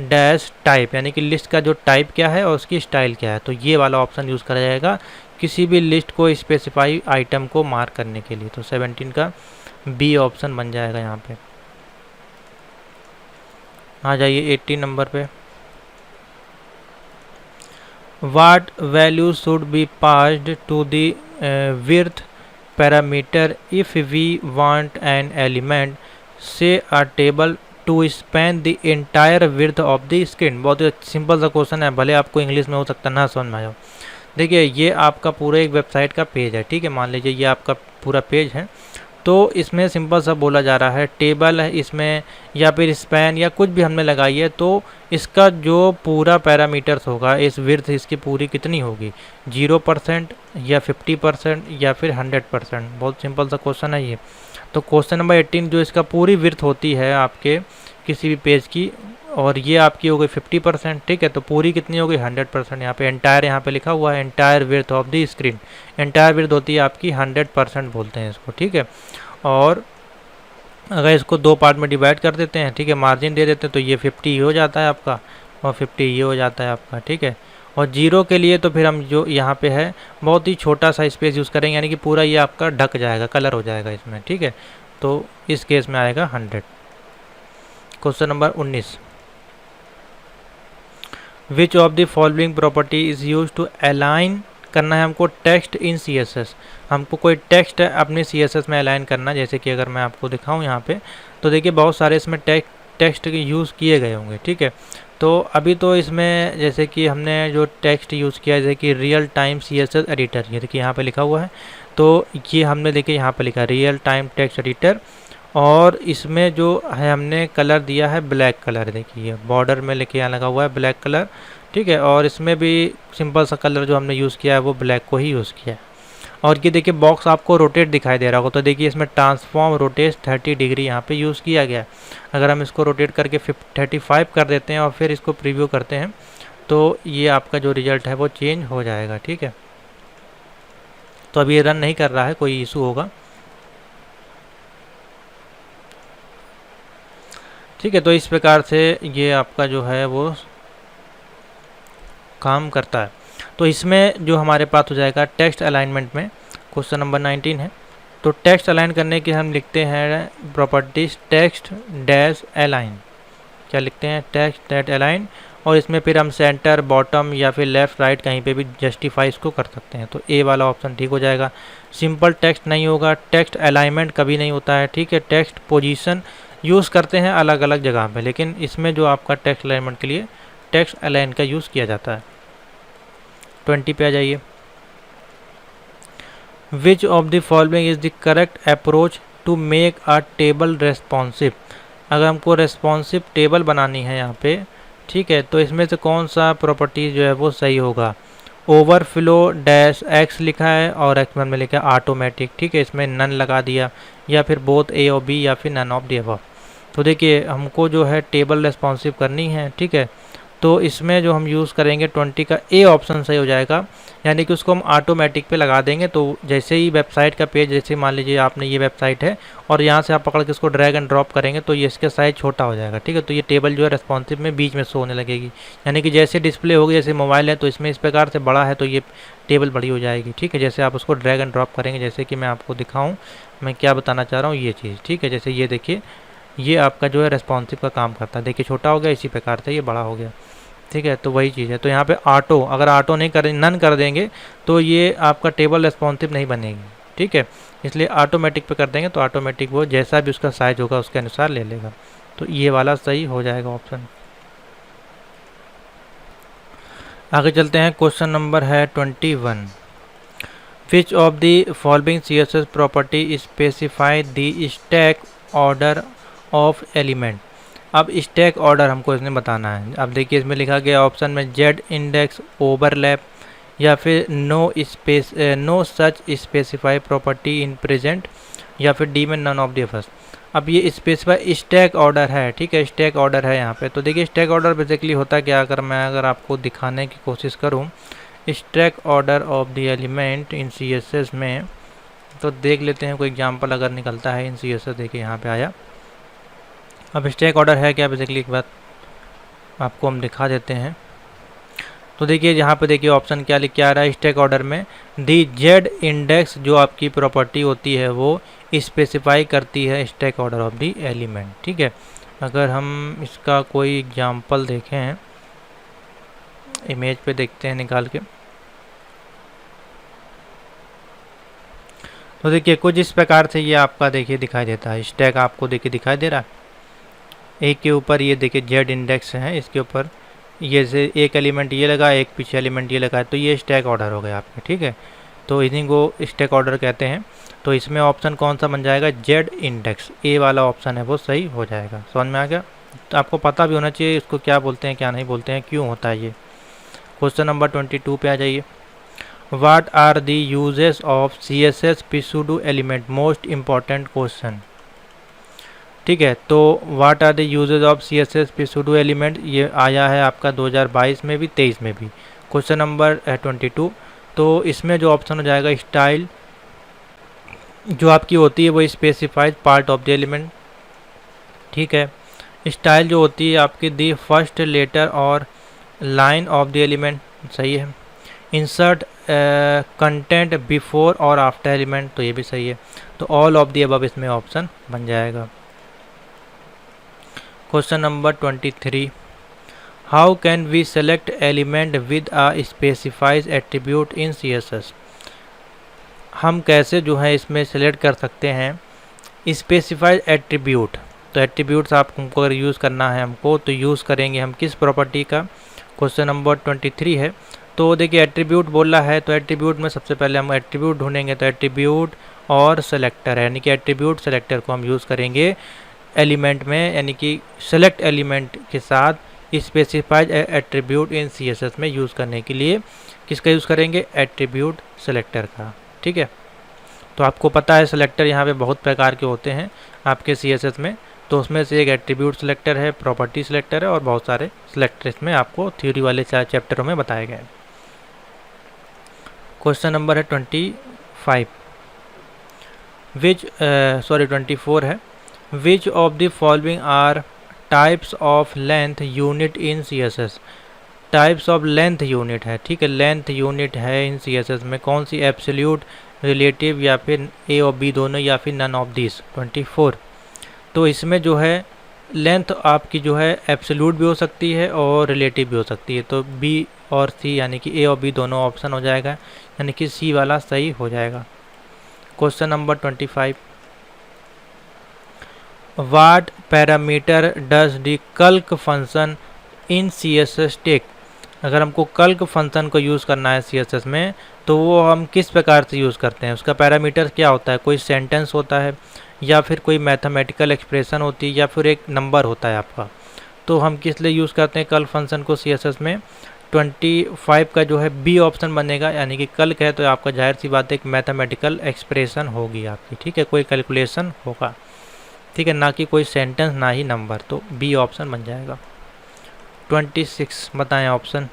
डैश टाइप, यानी कि लिस्ट का जो टाइप क्या है और उसकी स्टाइल क्या है। तो ये वाला ऑप्शन यूज़ करा जाएगा किसी भी लिस्ट को स्पेसिफाई आइटम को मार्क करने के लिए। तो 17 का बी ऑप्शन बन जाएगा यहाँ पे। आ जाइए 18 नंबर पे। What value should be passed to the width parameter if we want an element say a table to span the entire width of the screen. बहुत ही सिंपल सा क्वेश्चन है, भले आपको इंग्लिश में हो सकता ना समझ में आए। देखिए ये आपका पूरा एक वेबसाइट का पेज है, ठीक है, मान लीजिए ये आपका पूरा पेज है। तो इसमें सिंपल सा बोला जा रहा है टेबल है इसमें, या फिर स्पैन या कुछ भी हमने लगाई है, तो इसका जो पूरा पैरामीटर्स होगा, इस विड्थ इसकी पूरी कितनी होगी, 0% या 50% या फिर 100%। बहुत सिंपल सा क्वेश्चन है ये। तो क्वेश्चन नंबर 18 जो इसका पूरी विड्थ होती है आपके किसी भी पेज की, और ये आपकी हो गई 50%, ठीक है। तो पूरी कितनी हो गई 100%। यहाँ पे एंटायर यहाँ पे लिखा हुआ है entire width of the screen. Entire width होती है आपकी 100% बोलते हैं इसको, ठीक है। और अगर इसको दो पार्ट में डिवाइड कर देते हैं, ठीक है, मार्जिन दे देते हैं, तो ये 50 हो जाता है आपका और 50 ये हो जाता है आपका, ठीक है। और जीरो के लिए तो फिर हम जो यहाँ पे है बहुत ही छोटा सा स्पेस यूज़ करेंगे, यानी कि पूरा ये आपका ढक जाएगा, कलर हो जाएगा इसमें, ठीक है। तो इस केस में आएगा 100। Question number 19। Which of the following property is use to align करना है हमको टेक्स्ट इन CSS। हमको कोई टेक्स्ट अपने CSS में अलाइन करना, जैसे कि अगर मैं आपको दिखाऊं यहाँ पे, तो देखिए बहुत सारे इसमें टेक्स्ट के यूज़ किए गए होंगे, ठीक है। तो अभी तो इसमें जैसे कि हमने जो टेक्स्ट यूज़ किया जैसे कि रियल टाइम CSS एडिटर, ये देखिए यहाँ पे लिखा हुआ है, तो ये हमने देखिए यहाँ पे लिखा रियल टाइम टेक्स्ट एडिटर, और इसमें जो है हमने कलर दिया है ब्लैक कलर, देखिए बॉर्डर में लिखे यहाँ लगा हुआ है ब्लैक कलर, ठीक है। और इसमें भी सिंपल सा कलर जो हमने यूज़ किया है वो ब्लैक को ही यूज़ किया है। और ये देखिए बॉक्स आपको रोटेट दिखाई दे रहा होगा, तो देखिए इसमें ट्रांसफॉर्म रोटेट 30 डिग्री यहाँ पे यूज़ किया गया है। अगर हम इसको रोटेट करके 35 कर देते हैं और फिर इसको प्रीव्यू करते हैं तो ये आपका जो रिजल्ट है वो चेंज हो जाएगा, ठीक है। तो अभी ये रन नहीं कर रहा है, कोई इशू होगा, ठीक है। तो इस प्रकार से ये आपका जो है वो काम करता है। तो इसमें जो हमारे पास हो जाएगा टेक्स्ट अलाइनमेंट में क्वेश्चन नंबर 19 है। तो टेक्स्ट अलाइन करने के हम लिखते हैं प्रॉपर्टीज टेक्स्ट डैश अलाइन, क्या लिखते हैं, टेक्स्ट डैश अलाइन, और इसमें फिर हम सेंटर बॉटम या फिर लेफ़्ट राइट कहीं पे भी जस्टिफाई इसको कर सकते हैं। तो ए वाला ऑप्शन ठीक हो जाएगा। सिंपल टेक्स्ट नहीं होगा, टेक्स्ट अलाइनमेंट कभी नहीं होता है, ठीक है। टेक्स्ट पोजीशन यूज़ करते हैं अलग अलग जगह पे, लेकिन इसमें जो आपका टेक्स्ट अलाइनमेंट के लिए टेक्स्ट अलाइन का यूज़ किया जाता है। 20 पे आ जाइए। Which of the following is the correct approach to make a table responsive. अगर हमको रेस्पॉन्सिव टेबल बनानी है यहाँ पे, ठीक है, तो इसमें से कौन सा प्रॉपर्टी जो है वो सही होगा। ओवरफ्लो डैश एक्स लिखा है और एक्स में लिखा है ऑटोमेटिक, ठीक है, इसमें नन लगा दिया, या फिर बोथ ए और बी, या फिर नन ऑफ द अबव। तो देखिए हमको जो है टेबल रेस्पॉन्सिव करनी है, ठीक है। तो इसमें जो हम यूज़ करेंगे 20 का ए ऑप्शन सही हो जाएगा, यानी कि उसको हम ऑटोमेटिक पे लगा देंगे। तो जैसे ही वेबसाइट का पेज, जैसे मान लीजिए आपने ये वेबसाइट है और यहाँ से आप पकड़ के इसको ड्रैग एंड ड्रॉप करेंगे तो ये इसका साइज़ छोटा हो जाएगा, ठीक है। तो ये टेबल जो है रेस्पॉन्सिव में बीच में शो होने लगेगी, यानी कि जैसे डिस्प्ले होगी, जैसे मोबाइल है तो इसमें इस प्रकार से बड़ा है तो ये टेबल बड़ी हो जाएगी, ठीक है। जैसे आप उसको ड्रैग एंड ड्रॉप करेंगे, जैसे कि मैं आपको दिखाऊँ मैं क्या बताना चाह रहा हूँ ये चीज़, ठीक है। जैसे ये देखिए ये आपका जो है रेस्पॉन्सिव का काम करता है, देखिए छोटा हो गया, इसी प्रकार से ये बड़ा हो गया, ठीक है। तो वही चीज़ है। तो यहाँ पे ऑटो, अगर ऑटो नहीं करें, नन कर देंगे तो ये आपका टेबल रेस्पॉन्सिव नहीं बनेगी, ठीक है। इसलिए ऑटोमेटिक पे कर देंगे तो ऑटोमेटिक वो जैसा भी उसका साइज होगा उसके अनुसार ले लेगा। तो ये वाला सही हो जाएगा ऑप्शन। आगे चलते हैं, क्वेश्चन नंबर है 21। विच of the following CSS property specify the stack order of element. अब स्टैक ऑर्डर हमको इसमें बताना है। अब देखिए इसमें लिखा गया ऑप्शन में जेड इंडेक्स ओवरलैप, या फिर no such specify property in present, या फिर डी में नन ऑफ द फर्स्ट। अब ये स्पेसिफाई स्टैक ऑर्डर है, ठीक है, स्टैक ऑर्डर है यहाँ पे। तो देखिए स्टैक ऑर्डर बेसिकली होता क्या, अगर आपको दिखाने की कोशिश करूँ stack order of the element in CSS में, तो देख लेते हैं कोई एग्जाम्पल अगर निकलता है इन CSS। देखिए यहाँ पे आया। अब स्टैक ऑर्डर है क्या, बेसिकली एक बात आपको हम दिखा देते हैं। तो देखिए यहाँ पे देखिए ऑप्शन क्या लिख के आ रहा है स्टैक ऑर्डर में, दी जेड इंडेक्स जो आपकी प्रॉपर्टी होती है वो स्पेसिफाई करती है stack order of the element, ठीक है। अगर हम इसका कोई एग्जांपल देखें, इमेज पे देखते हैं निकाल के, तो देखिए कुछ इस प्रकार से ये आपका देखिए दिखाई देता है। स्टैक आपको देखिए दिखाई दे रहा है, एक के ऊपर ये देखिए जेड इंडेक्स है, इसके ऊपर ये से एक एलिमेंट ये लगा, एक पीछे एलिमेंट ये लगा, तो ये स्टैक ऑर्डर हो गया आपके, ठीक है। तो इन्हीं को स्टैक ऑर्डर कहते हैं। तो इसमें ऑप्शन कौन सा बन जाएगा, जेड इंडेक्स, ए वाला ऑप्शन है वो सही हो जाएगा। समझ में आ गया। तो आपको पता भी होना चाहिए इसको क्या बोलते हैं क्या नहीं बोलते हैं, क्यों होता है ये। क्वेश्चन नंबर 22 पे आ जाइए। What are the uses of CSS pseudo element, most important question, ठीक है। तो what are the uses of CSS pseudo element, ये आया है आपका 2022 में भी 23 में भी। Question number 22। तो इसमें जो ऑप्शन हो जाएगा स्टाइल जो आपकी होती है वो specified part of the element, ठीक है। स्टाइल जो होती है आपकी दी फर्स्ट लेटर और लाइन ऑफ द एलिमेंट, सही है। इंसर्ट कंटेंट बिफोर और आफ्टर एलिमेंट, तो ये भी सही है। तो ऑल ऑफ द अबव इसमें ऑप्शन बन जाएगा। Question number 23। How can we select element with a specified attribute in CSS। हम कैसे जो है इसमें सेलेक्ट कर सकते हैं स्पेसिफाइड एट्रीब्यूट। तो एट्रीब्यूट्स आपको अगर यूज़ करना है हमको तो यूज़ करेंगे हम किस प्रॉपर्टी का। क्वेश्चन नंबर 23 है। तो देखिए एट्रीब्यूट बोला है तो एट्रीब्यूट में सबसे पहले हम एट्रीब्यूट ढूंढेंगे, तो एट्रीब्यूट और सेलेक्टर है, यानी कि एट्रीब्यूट सेलेक्टर को हम यूज़ करेंगे एलिमेंट में, यानी कि सेलेक्ट एलिमेंट के साथ स्पेसिफाइड एट्रीब्यूट इन CSS में यूज़ करने के लिए किसका यूज़ करेंगे, एट्रीब्यूट सेलेक्टर का। ठीक है, तो आपको पता है सेलेक्टर यहाँ पे बहुत प्रकार के होते हैं आपके CSS में, तो उसमें से एक एट्रीब्यूट सेलेक्टर है, प्रॉपर्टी सेलेक्टर है और बहुत सारे सेलेक्टर इसमें आपको थ्योरी वाले चैप्टरों में बताए गए। क्वेश्चन नंबर है 24 24 है। Which of the following are types of length unit in CSS। Types of length unit है, ठीक है, लेंथ यूनिट है इन CSS में कौन सी, एब्सोल्यूट, रिलेटिव या फिर A और B दोनों या फिर नन ऑफ दिस। 24, तो इसमें जो है लेंथ आपकी जो है एब्सोल्यूट भी हो सकती है और रिलेटिव भी हो सकती है, तो B और C यानी कि A और B दोनों ऑप्शन हो जाएगा, यानी कि C वाला सही हो जाएगा। Question number 25, what parameter does the calc function in CSS take. अगर हमको कल्क फंक्शन को यूज़ करना है CSS में तो वो हम किस प्रकार से यूज़ करते हैं, उसका पैरामीटर क्या होता है, कोई सेंटेंस होता है या फिर कोई मैथमेटिकल एक्सप्रेशन होती है या फिर एक नंबर होता है आपका। तो हम किस लिए यूज़ करते हैं कल्क फंक्शन को CSS में। 25 का जो है B ऑप्शन बनेगा, यानी कि कल्क है तो आपका जाहिर सी बात है एक मैथमेटिकल एक्सप्रेशन होगी आपकी, ठीक है, कोई कैलकुलेशन होगा, ठीक है, ना कि कोई सेंटेंस ना ही नंबर, तो B ऑप्शन बन जाएगा। 26 बताएं option.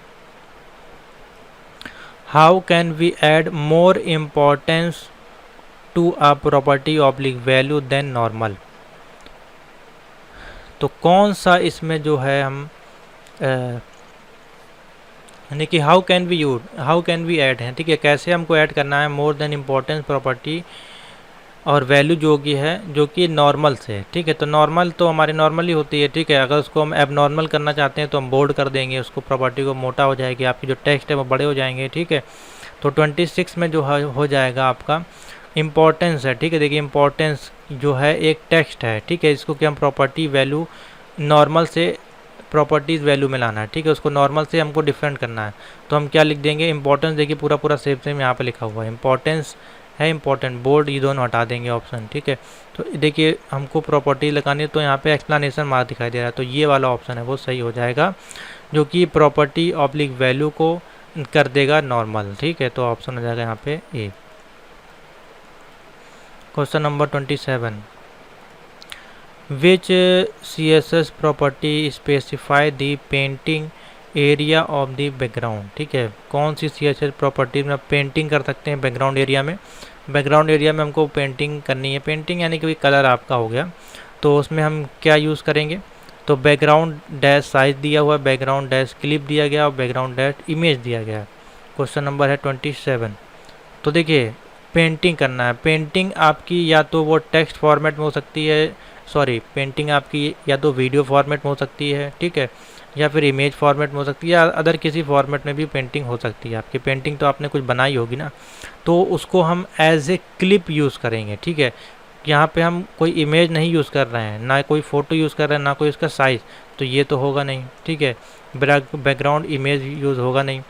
How can we add more importance to a property oblique value than normal. तो कौन सा इसमें जो है हम यानी कि हाउ कैन वी ऐड है, ठीक है, कैसे हमको ऐड करना है मोर देन इम्पोर्टेंस प्रॉपर्टी और वैल्यू जो कि नॉर्मल से, ठीक है, तो नॉर्मल तो हमारी नॉर्मल ही होती है, ठीक है, अगर उसको हम एबनॉर्मल करना चाहते हैं तो हम बोल्ड कर देंगे उसको, प्रॉपर्टी को मोटा हो जाएगी, आपकी जो टेक्स्ट है वो बड़े हो जाएंगे, ठीक है। तो 26 में जो हो जाएगा आपका इम्पोर्टेंस है, ठीक है, देखिए इम्पोर्टेंस जो है एक टेक्स्ट है, ठीक है, इसको कि हम प्रॉपर्टी वैल्यू नॉर्मल से प्रॉपर्टीज़ वैल्यू में लाना है, ठीक है, उसको नॉर्मल से हमको डिफरेंट करना है, तो हम क्या लिख देंगे, इंपॉर्टेंस, देखिए पूरा सेम यहाँ पे लिखा हुआ है, इंपॉर्टेंस है, इंपॉर्टेंट, बोर्ड, ये दोनों हटा देंगे ऑप्शन, ठीक है। तो देखिए हमको प्रॉपर्टी लगानी है तो यहाँ पे एक्सप्लेनेशन मार्क दिखाई दे रहा है, तो ये वाला ऑप्शन है वो सही हो जाएगा, जो कि प्रॉपर्टी ऑब्लिक वैल्यू को कर देगा नॉर्मल, ठीक है, तो ऑप्शन हो जाएगा यहाँ पे A. Question number 27, which CSS property specify the painting area of the background, ठीक है, कौन सी CSS प्रॉपर्टी में पेंटिंग कर सकते हैं बैकग्राउंड एरिया में। बैकग्राउंड एरिया में हमको पेंटिंग करनी है, पेंटिंग यानी कि कोई कलर आपका हो गया, तो उसमें हम क्या यूज़ करेंगे, तो बैकग्राउंड डैश साइज दिया हुआ है, बैकग्राउंड डैश क्लिप दिया गया और बैकग्राउंड डैश इमेज दिया गया है। क्वेश्चन नंबर है 27, तो देखिए पेंटिंग करना है, पेंटिंग आपकी या तो वो टेक्स्ट फॉर्मेट में हो सकती है, पेंटिंग आपकी या तो वीडियो फॉर्मेट में हो सकती है, ठीक है, या फिर इमेज फॉर्मेट में हो सकती है, या अदर किसी फॉर्मेट में भी पेंटिंग हो सकती है आपकी। पेंटिंग तो आपने कुछ बनाई होगी ना, तो उसको हम एज ए क्लिप यूज़ करेंगे, ठीक है, यहाँ पे हम कोई इमेज नहीं यूज़ कर रहे हैं, ना कोई फ़ोटो यूज़ कर रहे हैं, ना कोई उसका साइज़, तो ये तो होगा नहीं, ठीक है, बैकग्राउंड इमेज यूज़ होगा नहीं,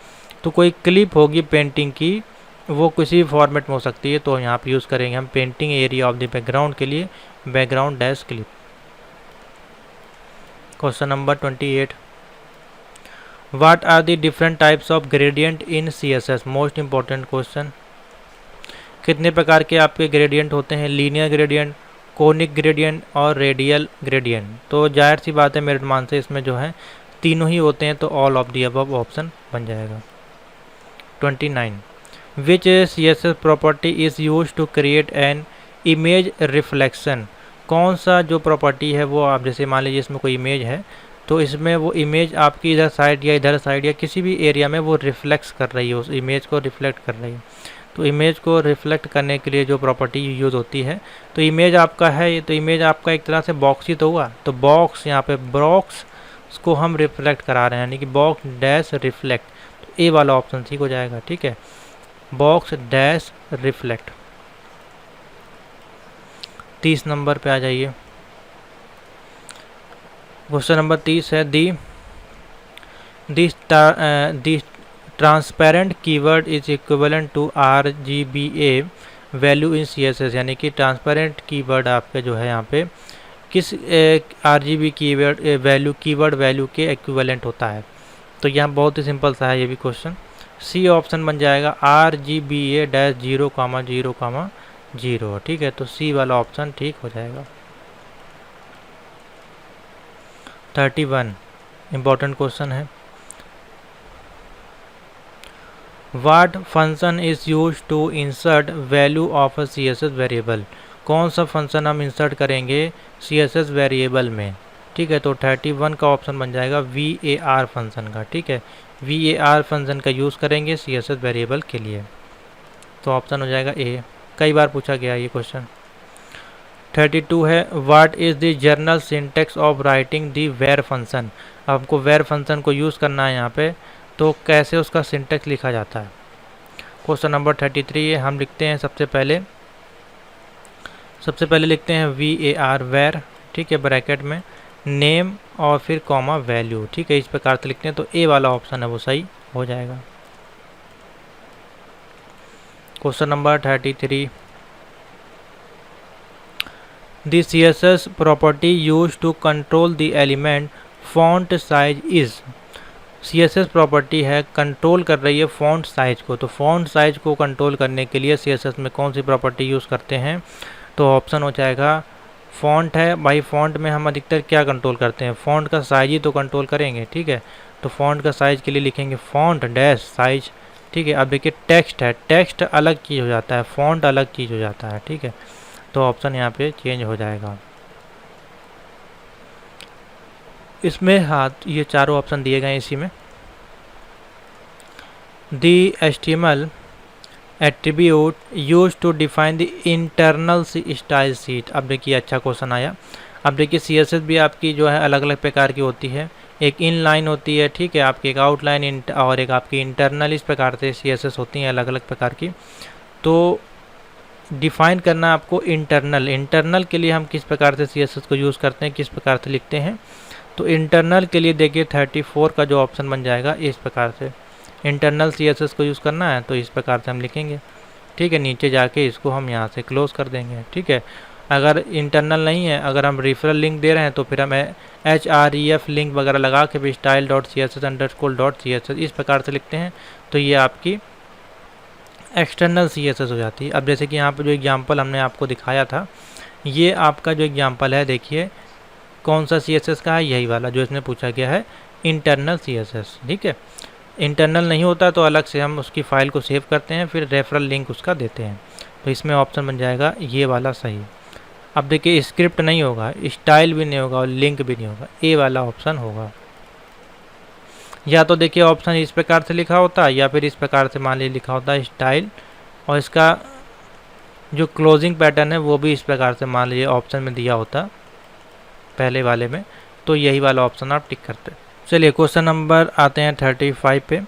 तो कोई क्लिप होगी पेंटिंग की, वो किसी फॉर्मेट में हो सकती है, तो यहाँ पे यूज़ करेंगे हम painting area of the background के लिए background dash clip. Question number 28, what are the different types of gradient in CSS, most important question. कितने प्रकार के आपके ग्रेडियंट होते हैं, लीनियर ग्रेडियंट, कोनिक ग्रेडियंट और रेडियल ग्रेडियंट। तो जाहिर सी बात है मेरे मान से इसमें जो है तीनों ही होते हैं, तो all of the above option बन जाएगा। 29, which CSS property is use to create an image reflection, कौन सा जो प्रॉपर्टी है वो आप जैसे मान लीजिए इसमें कोई इमेज है, तो इसमें वो इमेज आपकी इधर साइड या इधर साइड या किसी भी एरिया में वो रिफ्लेक्स कर रही है, उस इमेज को रिफ्लेक्ट कर रही है। तो इमेज को रिफ्लेक्ट करने के लिए जो प्रॉपर्टी यूज़ होती है, तो इमेज आपका है, तो इमेज आपका एक तरह से बॉक्स ही तो हुआ, तो बॉक्स यहाँ पे बॉक्स को हम रिफ्लेक्ट करा रहे हैं, यानी कि बॉक्स डैश रिफ्लेक्ट, तो ए वाला ऑप्शन ठीक हो जाएगा। ठीक है, बॉक्स डैश रिफ्लेक्ट। 30 नंबर पे आ जाइए। क्वेश्चन नंबर 30 है the transparent keyword is equivalent to RGBA value in CSS, यानी कि ट्रांसपेरेंट कीवर्ड आपके जो है यहाँ पे किस RGB कीवर्ड वैल्यू के इक्विवेलेंट होता है। तो यहाँ बहुत ही सिंपल सा है ये भी क्वेश्चन। सी ऑप्शन बन जाएगा RGBA-0,0,0। ठीक है, तो सी वाला ऑप्शन ठीक हो जाएगा। 31 इम्पॉर्टेंट क्वेश्चन है। What function is used to insert value of a CSS variable? कौन सा फंक्शन हम इंसर्ट करेंगे CSS वेरिएबल में? ठीक है, तो 31 का ऑप्शन बन जाएगा VAR फंक्शन का। ठीक है, VAR फंक्शन का यूज़ करेंगे CSS वेरिएबल के लिए, तो ऑप्शन हो जाएगा ए। कई बार पूछा गया ये क्वेश्चन। 32 है what is the general syntax of writing the where function? आपको वेर फंक्शन को यूज़ करना है यहाँ पे, तो कैसे उसका सिंटेक्स लिखा जाता है। क्वेश्चन नंबर 33 है, हम लिखते हैं सबसे पहले लिखते हैं VAR वेर। ठीक है, ब्रैकेट में नेम और फिर कॉमा वैल्यू। ठीक है, इस प्रकार से लिखते हैं, तो ए वाला ऑप्शन है वो सही हो जाएगा। Question number 33 the CSS property use to control the element font size is. CSS property है कंट्रोल कर रही है फॉन्ट साइज को, तो फॉन्ट साइज को कंट्रोल करने के लिए CSS में कौन सी प्रॉपर्टी यूज़ करते हैं? तो ऑप्शन हो जाएगा फॉन्ट है भाई। फॉन्ट में हम अधिकतर क्या कंट्रोल करते हैं? फॉन्ट का साइज ही तो कंट्रोल करेंगे। ठीक है, तो फॉन्ट का साइज के लिए लिखेंगे फॉन्ट डैश साइज। ठीक है, अब देखिए टेक्स्ट है, टेक्स्ट अलग चीज़ हो जाता है, फॉन्ट अलग चीज़ हो जाता है। ठीक है, तो ऑप्शन यहाँ पे चेंज हो जाएगा। इसमें हाँ, ये चारों ऑप्शन दिए गए हैं इसी में। The HTML attribute use to define the internal style sheet. अब देखिए अच्छा क्वेश्चन आया। अब देखिए CSS भी आपकी जो है अलग अलग प्रकार की होती है, एक इन लाइन होती है। ठीक है, आपकी एक आउटलाइन और एक आपकी इंटरनल, इस प्रकार से CSS होती हैं अलग अलग प्रकार की। तो डिफाइन करना आपको इंटरनल के लिए हम किस प्रकार से CSS को यूज़ करते हैं, किस प्रकार से लिखते हैं। तो इंटरनल के लिए देखिए 34 का जो ऑप्शन बन जाएगा इस प्रकार से, इंटरनल CSS को यूज़ करना है तो इस प्रकार से हम लिखेंगे। ठीक है, नीचे जाके इसको हम यहाँ से क्लोज कर देंगे। ठीक है, अगर इंटरनल नहीं है, अगर हम रेफरल लिंक दे रहे हैं तो फिर हम href लिंक वगैरह लगा के भी style.css_.css इस प्रकार से लिखते हैं, तो ये आपकी एक्सटर्नल CSS हो जाती है। अब जैसे कि यहाँ पर जो एग्जांपल हमने आपको दिखाया था, ये आपका जो एग्जांपल है देखिए कौन सा CSS का है, यही वाला जो इसमें पूछा गया है, इंटरनल CSS। ठीक है, इंटरनल नहीं होता तो अलग से हम उसकी फ़ाइल को सेव करते हैं, फिर रेफरल लिंक उसका देते हैं, तो इसमें ऑप्शन बन जाएगा ये वाला सही। अब देखिए स्क्रिप्ट नहीं होगा, स्टाइल भी नहीं होगा और लिंक भी नहीं होगा, ए वाला ऑप्शन होगा। या तो देखिए ऑप्शन इस प्रकार से लिखा होता है या फिर इस प्रकार से मान लीजिए लिखा होता है स्टाइल, और इसका जो क्लोजिंग पैटर्न है वो भी इस प्रकार से मान लीजिए ऑप्शन में दिया होता पहले वाले में, तो यही वाला ऑप्शन आप टिक करते हैं। चलिए क्वेश्चन नंबर आते हैं 35 पे।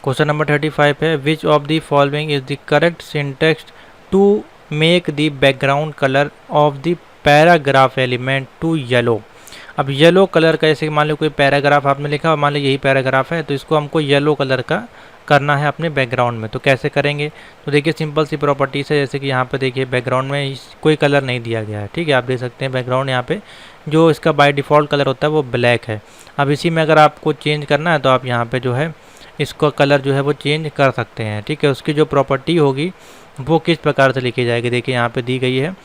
क्वेश्चन नंबर 35 है which of the following is the correct syntax to make the background colour of the paragraph element to yellow. अब येलो कलर का, जैसे मान लो कोई पैराग्राफ आपने लिखा, मान लो यही पैराग्राफ है, तो इसको हमको येलो कलर का करना है अपने बैकग्राउंड में, तो कैसे करेंगे? तो देखिए सिंपल सी प्रॉपर्टीज है, जैसे कि यहाँ पे देखिए बैकग्राउंड में कोई कलर नहीं दिया गया है। ठीक है, आप देख सकते हैं बैकग्राउंड यहाँ पे जो इसका बाय डिफ़ॉल्ट कलर होता है वो ब्लैक है। अब इसी में अगर आपको चेंज करना है तो आप यहाँ पे जो है इसका कलर जो है वो चेंज कर सकते हैं। ठीक है, उसकी जो प्रॉपर्टी होगी वो किस प्रकार से लिखी जाएगी, देखिए यहाँ पे दी गई है,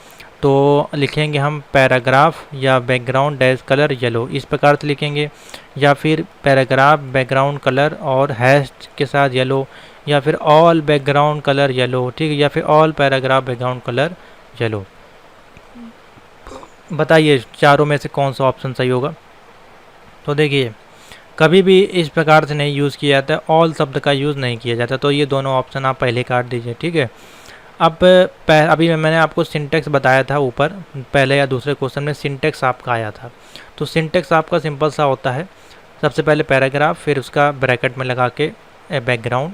तो लिखेंगे हम पैराग्राफ या बैकग्राउंड डैश कलर येलो, इस प्रकार से लिखेंगे, या फिर पैराग्राफ बैकग्राउंड कलर और हैश के साथ येलो, या फिर ऑल बैकग्राउंड कलर येलो। ठीक है, या फिर all paragraph background colour yellow. बताइए चारों में से कौन सा ऑप्शन सही होगा? तो देखिए कभी भी इस प्रकार से नहीं यूज़ किया जाता है, ऑल शब्द का यूज़ नहीं किया जाता, तो ये दोनों ऑप्शन आप पहले काट दीजिए। ठीक है, अब अभी मैंने आपको सिंटेक्स बताया था ऊपर, पहले या दूसरे क्वेश्चन में सिंटेक्स आपका आया था। तो सिंटेक्स आपका सिंपल सा होता है, सबसे पहले पैराग्राफ, फिर उसका ब्रैकेट में लगा के बैकग्राउंड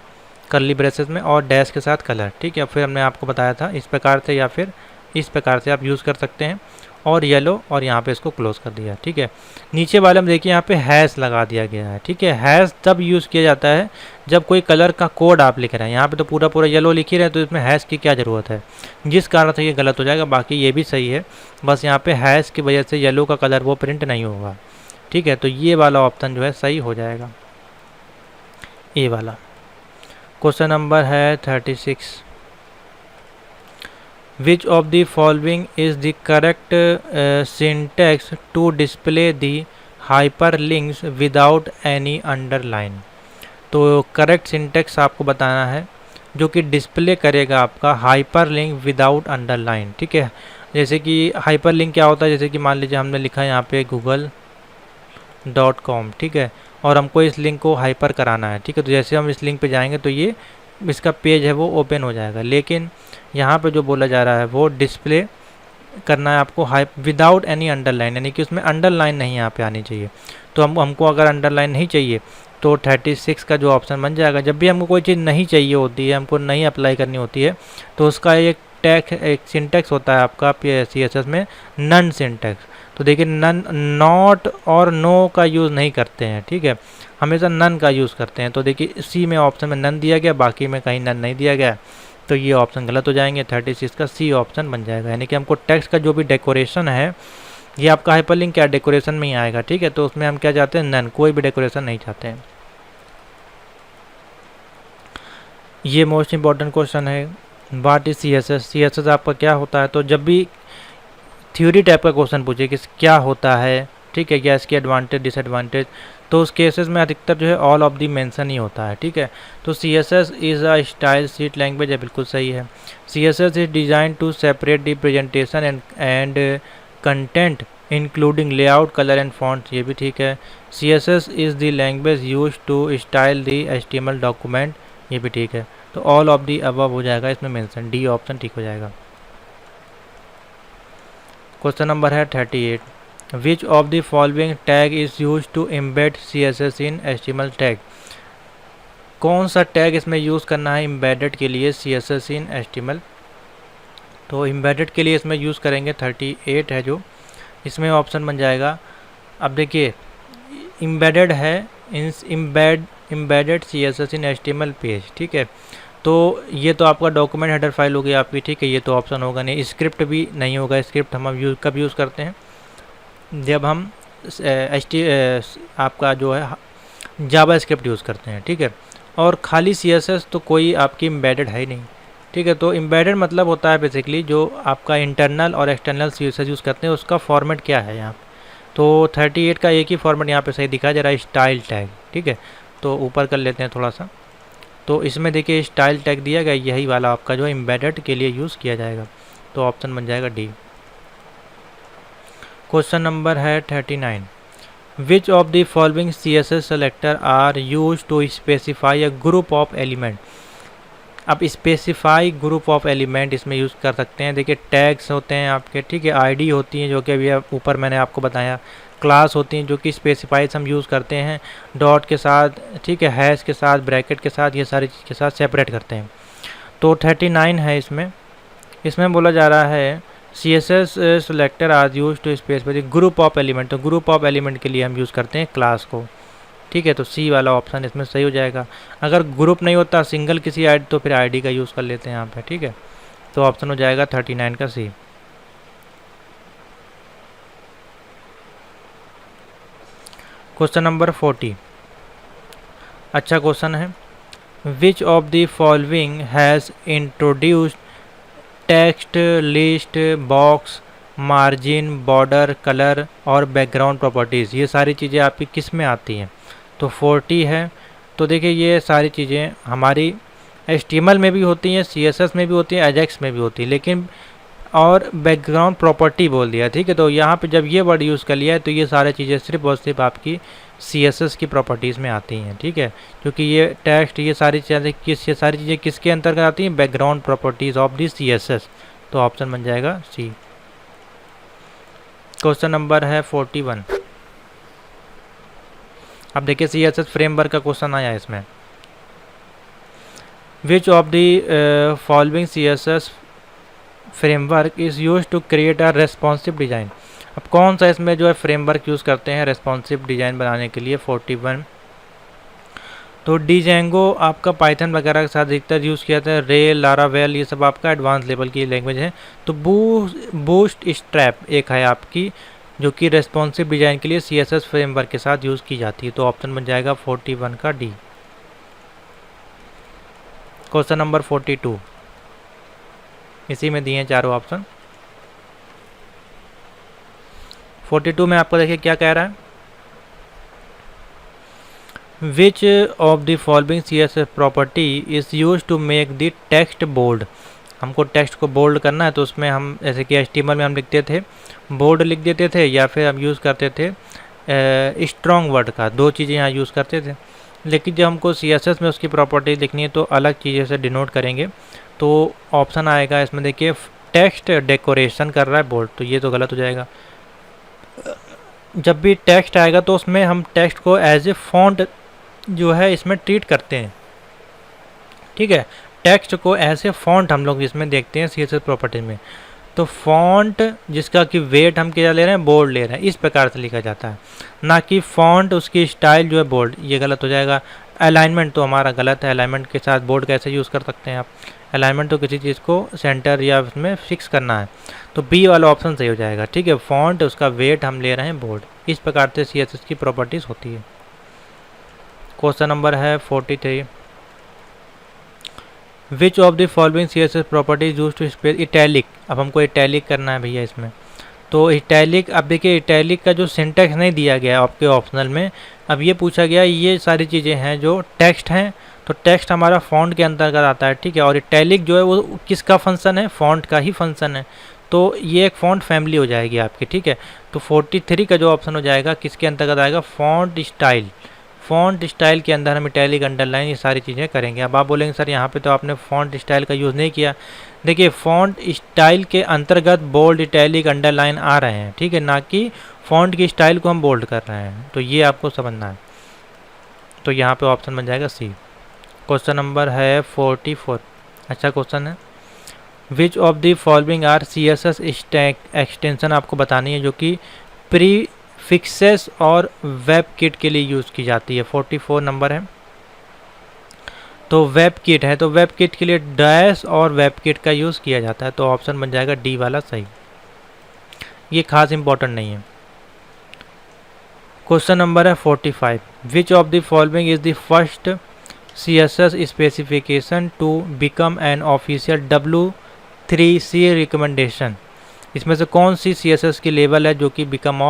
कर्ली ब्रेसेस में और डैश के साथ कलर, ठीक है। फिर हमने आपको बताया था इस प्रकार से या फिर इस प्रकार से आप यूज़ कर सकते हैं, और येलो, और यहाँ पे इसको क्लोज कर दिया, ठीक है। नीचे वाले में देखिए यहाँ पे हैश लगा दिया गया है, ठीक है। हैश तब यूज़ किया जाता है जब कोई कलर का कोड आप लिख रहे हैं। यहाँ पे तो पूरा पूरा येलो लिख ही रहे हैं, तो इसमें हैश की क्या ज़रूरत है, जिस कारण से ये गलत हो जाएगा। बाकी ये भी सही है, बस यहाँ पे हैश की वजह से येलो का कलर वो प्रिंट नहीं होगा, ठीक है। तो ये वाला ऑप्शन जो है सही हो जाएगा, ए वाला। क्वेश्चन नंबर है 36। Which of the following is the correct syntax to display the hyperlinks without any underline? तो करेक्ट सिंटेक्स आपको बताना है जो कि डिस्प्ले करेगा आपका हाइपरलिंक विदाउट अंडरलाइन, ठीक है। जैसे कि हाइपरलिंक क्या होता है, जैसे कि मान लीजिए हमने लिखा है यहाँ पे google.com, ठीक है, और हमको इस लिंक को हाइपर कराना है, ठीक है। तो जैसे हम इस लिंक पे जाएंगे तो ये इसका पेज है वो ओपन हो जाएगा, लेकिन यहाँ पे जो बोला जा रहा है वो डिस्प्ले करना है आपको हाइप विदाउट एनी अंडरलाइन, यानी कि उसमें अंडरलाइन नहीं यहाँ पे आनी चाहिए। तो हमको अगर अंडरलाइन नहीं चाहिए तो 36 का जो ऑप्शन बन जाएगा। जब भी हमको कोई चीज़ नहीं चाहिए होती है, हमको नहीं अप्लाई करनी होती है, तो उसका एक सिंटेक्स होता है आपका CSS में, नन सिंटेक्स। तो देखिए नन, नॉट और नो का यूज़ नहीं करते हैं, ठीक है, हमेशा नन का यूज़ करते हैं। तो देखिए सी में ऑप्शन में नन दिया गया, बाकी में कहीं नन नहीं दिया गया, तो ये ऑप्शन गलत हो जाएंगे। 36 का सी ऑप्शन बन जाएगा, यानी कि हमको टेक्स्ट का जो भी डेकोरेशन है, ये आपका हाइपरलिंक क्या डेकोरेशन में ही आएगा, ठीक है। तो उसमें हम क्या चाहते हैं, नन, कोई भी डेकोरेशन नहीं चाहते हैं। ये मोस्ट इंपॉर्टेंट क्वेश्चन है, व्हाट इज CSS। CSS आपका क्या होता है, तो जब भी थ्योरी टाइप का क्वेश्चन पूछे कि क्या होता है, ठीक है, क्या इसके एडवांटेज डिसएडवांटेज, तो उस केसेस में अधिकतर जो है ऑल ऑफ दी मेंशन ही होता है, ठीक है। तो CSS is a style sheet language है, बिल्कुल सही है। CSS is design to separate the presentation and content including layout, colour and font, ये भी ठीक है। CSS is the language use to style the HTML document, ये भी ठीक है। तो ऑल ऑफ दी अबव हो जाएगा इसमें मेंशन, डी ऑप्शन ठीक हो जाएगा। क्वेश्चन नंबर है 38। Which of the following tag is use to embed CSS in HTML tag. कौन सा टैग इसमें यूज़ करना है एम्बेडेड के लिए CSS इन HTML। तो एम्बेडेड के लिए इसमें यूज़ करेंगे 38 है जो, इसमें ऑप्शन बन जाएगा। अब देखिए एम्बेडेड है, embedded CSS in HTML page, ठीक है। तो ये तो आपका डॉक्यूमेंट हेडर फाइल होगी आपकी, ठीक है, ये तो ऑप्शन होगा नहीं। स्क्रिप्ट भी नहीं होगा, स्क्रिप्ट हम कब यूज़ करते हैं, जब हम आपका जो है जावा स्क्रिप्ट यूज़ करते हैं, ठीक है। और खाली CSS तो कोई आपकी एम्बेडेड है ही नहीं, ठीक है। तो एम्बेडेड मतलब होता है बेसिकली जो आपका इंटरनल और एक्सटर्नल CSS यूज़ करते हैं, उसका फॉर्मेट क्या है यहाँ। तो 38 का एक ही फॉर्मेट यहाँ पे सही दिखाया जा रहा है, स्टाइल टैग, ठीक है। तो ऊपर कर लेते हैं थोड़ा सा, तो इसमें देखिए स्टाइल टैग दिया गया, यही वाला आपका जो एम्बेडेड के लिए यूज़ किया जाएगा, तो ऑप्शन बन जाएगा डी। क्वेश्चन नंबर है 39। Which of the following CSS selector are use to specify a group of element. अब स्पेसिफाई ग्रुप ऑफ एलिमेंट इसमें यूज़ कर सकते हैं। देखिए टैग्स होते हैं आपके, ठीक है, ID होती हैं जो कि अभी ऊपर मैंने आपको बताया, क्लास होती हैं जो कि स्पेसिफाइज हम यूज़ करते हैं डॉट के साथ, ठीक है, हैश के साथ, ब्रैकेट के साथ, ये सारी चीज़ के साथ सेपरेट करते हैं। तो 39 है इसमें बोला जा रहा है CSS selector are use to specify group of element. तो ग्रुप ऑफ एलिमेंट के लिए हम यूज़ करते हैं क्लास को, ठीक है। तो सी वाला ऑप्शन इसमें सही हो जाएगा। अगर ग्रुप नहीं होता सिंगल किसी ID, तो फिर ID का यूज़ कर लेते हैं यहाँ पे, ठीक है। तो ऑप्शन हो जाएगा 39 का सी। क्वेश्चन नंबर 40, अच्छा क्वेश्चन है। Which of the following has introduced text, list, box, margin, border, colour और बैकग्राउंड प्रॉपर्टीज़, ये सारी चीज़ें आपकी किस में आती हैं। तो 40 है। तो देखिए ये सारी चीज़ें हमारी HTML में भी होती हैं, CSS में भी होती हैं, AJAX में भी होती है, लेकिन और बैकग्राउंड प्रॉपर्टी बोल दिया, ठीक है। तो यहाँ पे जब ये वर्ड यूज़ कर लिया है तो ये सारी चीज़ें सिर्फ और सिर्फ आपकी CSS की प्रॉपर्टीज़ में आती हैं, ठीक है, क्योंकि ये टेक्स्ट ये सारी चीज़ें किसके अंतर्गत आती हैं, background properties of the CSS। तो ऑप्शन बन जाएगा सी। क्वेश्चन नंबर है 41। अब देखिए CSS फ्रेमवर्क का क्वेश्चन आया इसमें। Which of the following CSS framework is use to create a responsive design. अब कौन सा इसमें जो है फ्रेमवर्क यूज़ करते हैं रेस्पॉन्सिव डिज़ाइन बनाने के लिए 41। तो डिजेंगो आपका पाइथन वगैरह के साथ अधिकतर यूज़ किया था, रे, लारावेल ये सब आपका एडवांस लेवल की लैंग्वेज है। तो बूस्ट स्ट्रैप एक है आपकी जो कि रेस्पॉन्सिव डिज़ाइन के लिए CSS फ्रेमवर्क के साथ यूज़ की जाती है। तो ऑप्शन बन जाएगा 41 का डी। क्वेश्चन नंबर 42, इसी में दिए हैं चारों ऑप्शन। 42 में आपको देखिए क्या कह रहा है, which of the following CSS property is use to make the text bold. हमको टेक्स्ट को बोल्ड करना है तो उसमें हम जैसे कि HTML में हम लिखते थे बोल्ड लिख देते थे, या फिर हम यूज़ करते थे स्ट्रॉन्ग वर्ड का, दो चीज़ें यहाँ यूज़ करते थे। लेकिन जब हमको CSS में उसकी प्रॉपर्टी लिखनी है तो अलग चीज़ें से डिनोट करेंगे। तो ऑप्शन आएगा इसमें देखिए टेक्स्ट डेकोरेशन कर रहा है बोल्ड, तो ये तो गलत हो जाएगा। जब भी टेक्स्ट आएगा तो उसमें हम टेक्स्ट को एज ए फॉन्ट जो है इसमें ट्रीट करते हैं, ठीक है, टेक्स्ट को एज ए फॉन्ट हम लोग इसमें देखते हैं CSS प्रॉपर्टी में। तो फॉन्ट जिसका कि वेट हम क्या ले रहे हैं, बोल्ड ले रहे हैं, इस प्रकार से लिखा जाता है, ना कि फॉन्ट उसकी स्टाइल जो है बोल्ड, ये गलत हो जाएगा। अलाइनमेंट तो हमारा गलत है, अलाइनमेंट के साथ बोल्ड कैसे यूज़ कर सकते हैं आप, अलाइनमेंट तो किसी चीज़ को सेंटर या उसमें फिक्स करना है। तो बी वाला ऑप्शन सही हो जाएगा, ठीक है, फॉन्ट उसका वेट हम ले रहे हैं बोल्ड, इस प्रकार से CSS की प्रॉपर्टीज़ होती है। क्वेश्चन नंबर है 43, which of the following CSS properties use to space italic. अब हमको इटैलिक करना है भैया इसमें। तो इटैलिक, अब देखिए इटैलिक का जो सिंटैक्स नहीं दिया गया आपके ऑप्शनल में, अब ये पूछा गया ये सारी चीज़ें हैं जो टेक्स्ट हैं, तो टेक्स्ट हमारा फॉन्ट के अंतर्गत आता है, ठीक है, और इटैलिक जो है वो किसका फंक्शन है, फॉन्ट का ही फंक्शन है। तो ये एक फॉन्ट फैमिली हो जाएगी आपकी, ठीक है। तो 43 का जो ऑप्शन हो जाएगा किसके अंतर्गत आएगा, फॉन्ट स्टाइल। फॉन्ट स्टाइल के अंदर हम इटैलिक अंडरलाइन ये सारी चीज़ें करेंगे। अब आप बोलेंगे सर यहाँ पे तो आपने फॉन्ट स्टाइल का यूज़ नहीं किया। देखिए फॉन्ट स्टाइल के अंतर्गत बोल्ड, इटैलिक, अंडरलाइन आ रहे हैं, ठीक है, ना कि फॉन्ट की स्टाइल को हम बोल्ड कर रहे हैं। तो ये आपको समझना है। तो यहाँ पे ऑप्शन बन जाएगा सी। क्वेश्चन नंबर है 44, अच्छा क्वेश्चन है। Which of the following are CSS extension आपको बतानी है जो कि प्री फिक्सेस और वेब किट के लिए यूज़ की जाती है। 44 नंबर है। तो वेब किट है, तो वेब किट के लिए डैश और वेब किट का यूज़ किया जाता है। तो ऑप्शन बन जाएगा डी वाला सही, ये खास इंपॉर्टेंट नहीं है। क्वेश्चन नंबर है 45, which of the following is the first CSS specification to become an official W3C recommendation. इसमें से कौन सी CSS की लेवल है जो कि बिकम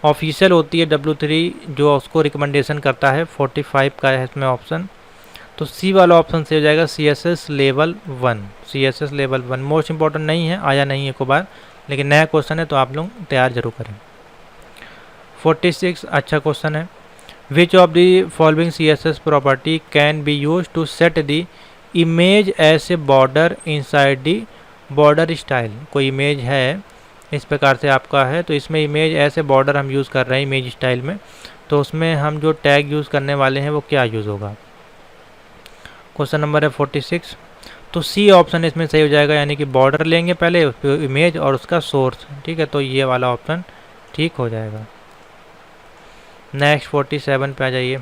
ऑफिशियल होती है, W3 जो उसको रिकमेंडेशन करता है। 45 का है इसमें ऑप्शन। तो सी वाला ऑप्शन से हो जाएगा CSS level 1। CSS level 1 most important नहीं है, आया नहीं है को बार, लेकिन नया क्वेश्चन है तो आप लोग तैयार जरूर करें। 46 अच्छा क्वेश्चन है। Which of the following CSS property can be use to set the image as a border inside the border style. कोई इमेज है इस प्रकार से आपका है, तो इसमें इमेज ऐसे बॉर्डर हम यूज़ कर रहे हैं इमेज स्टाइल में, तो उसमें हम जो टैग यूज़ करने वाले हैं वो क्या यूज़ होगा। क्वेश्चन नंबर है 46, तो सी ऑप्शन इसमें सही हो जाएगा, यानी कि बॉर्डर लेंगे पहले, उस पर इमेज और उसका सोर्स, ठीक है, तो ये वाला ऑप्शन ठीक हो जाएगा। नेक्स्ट 47 पे आ जाइए।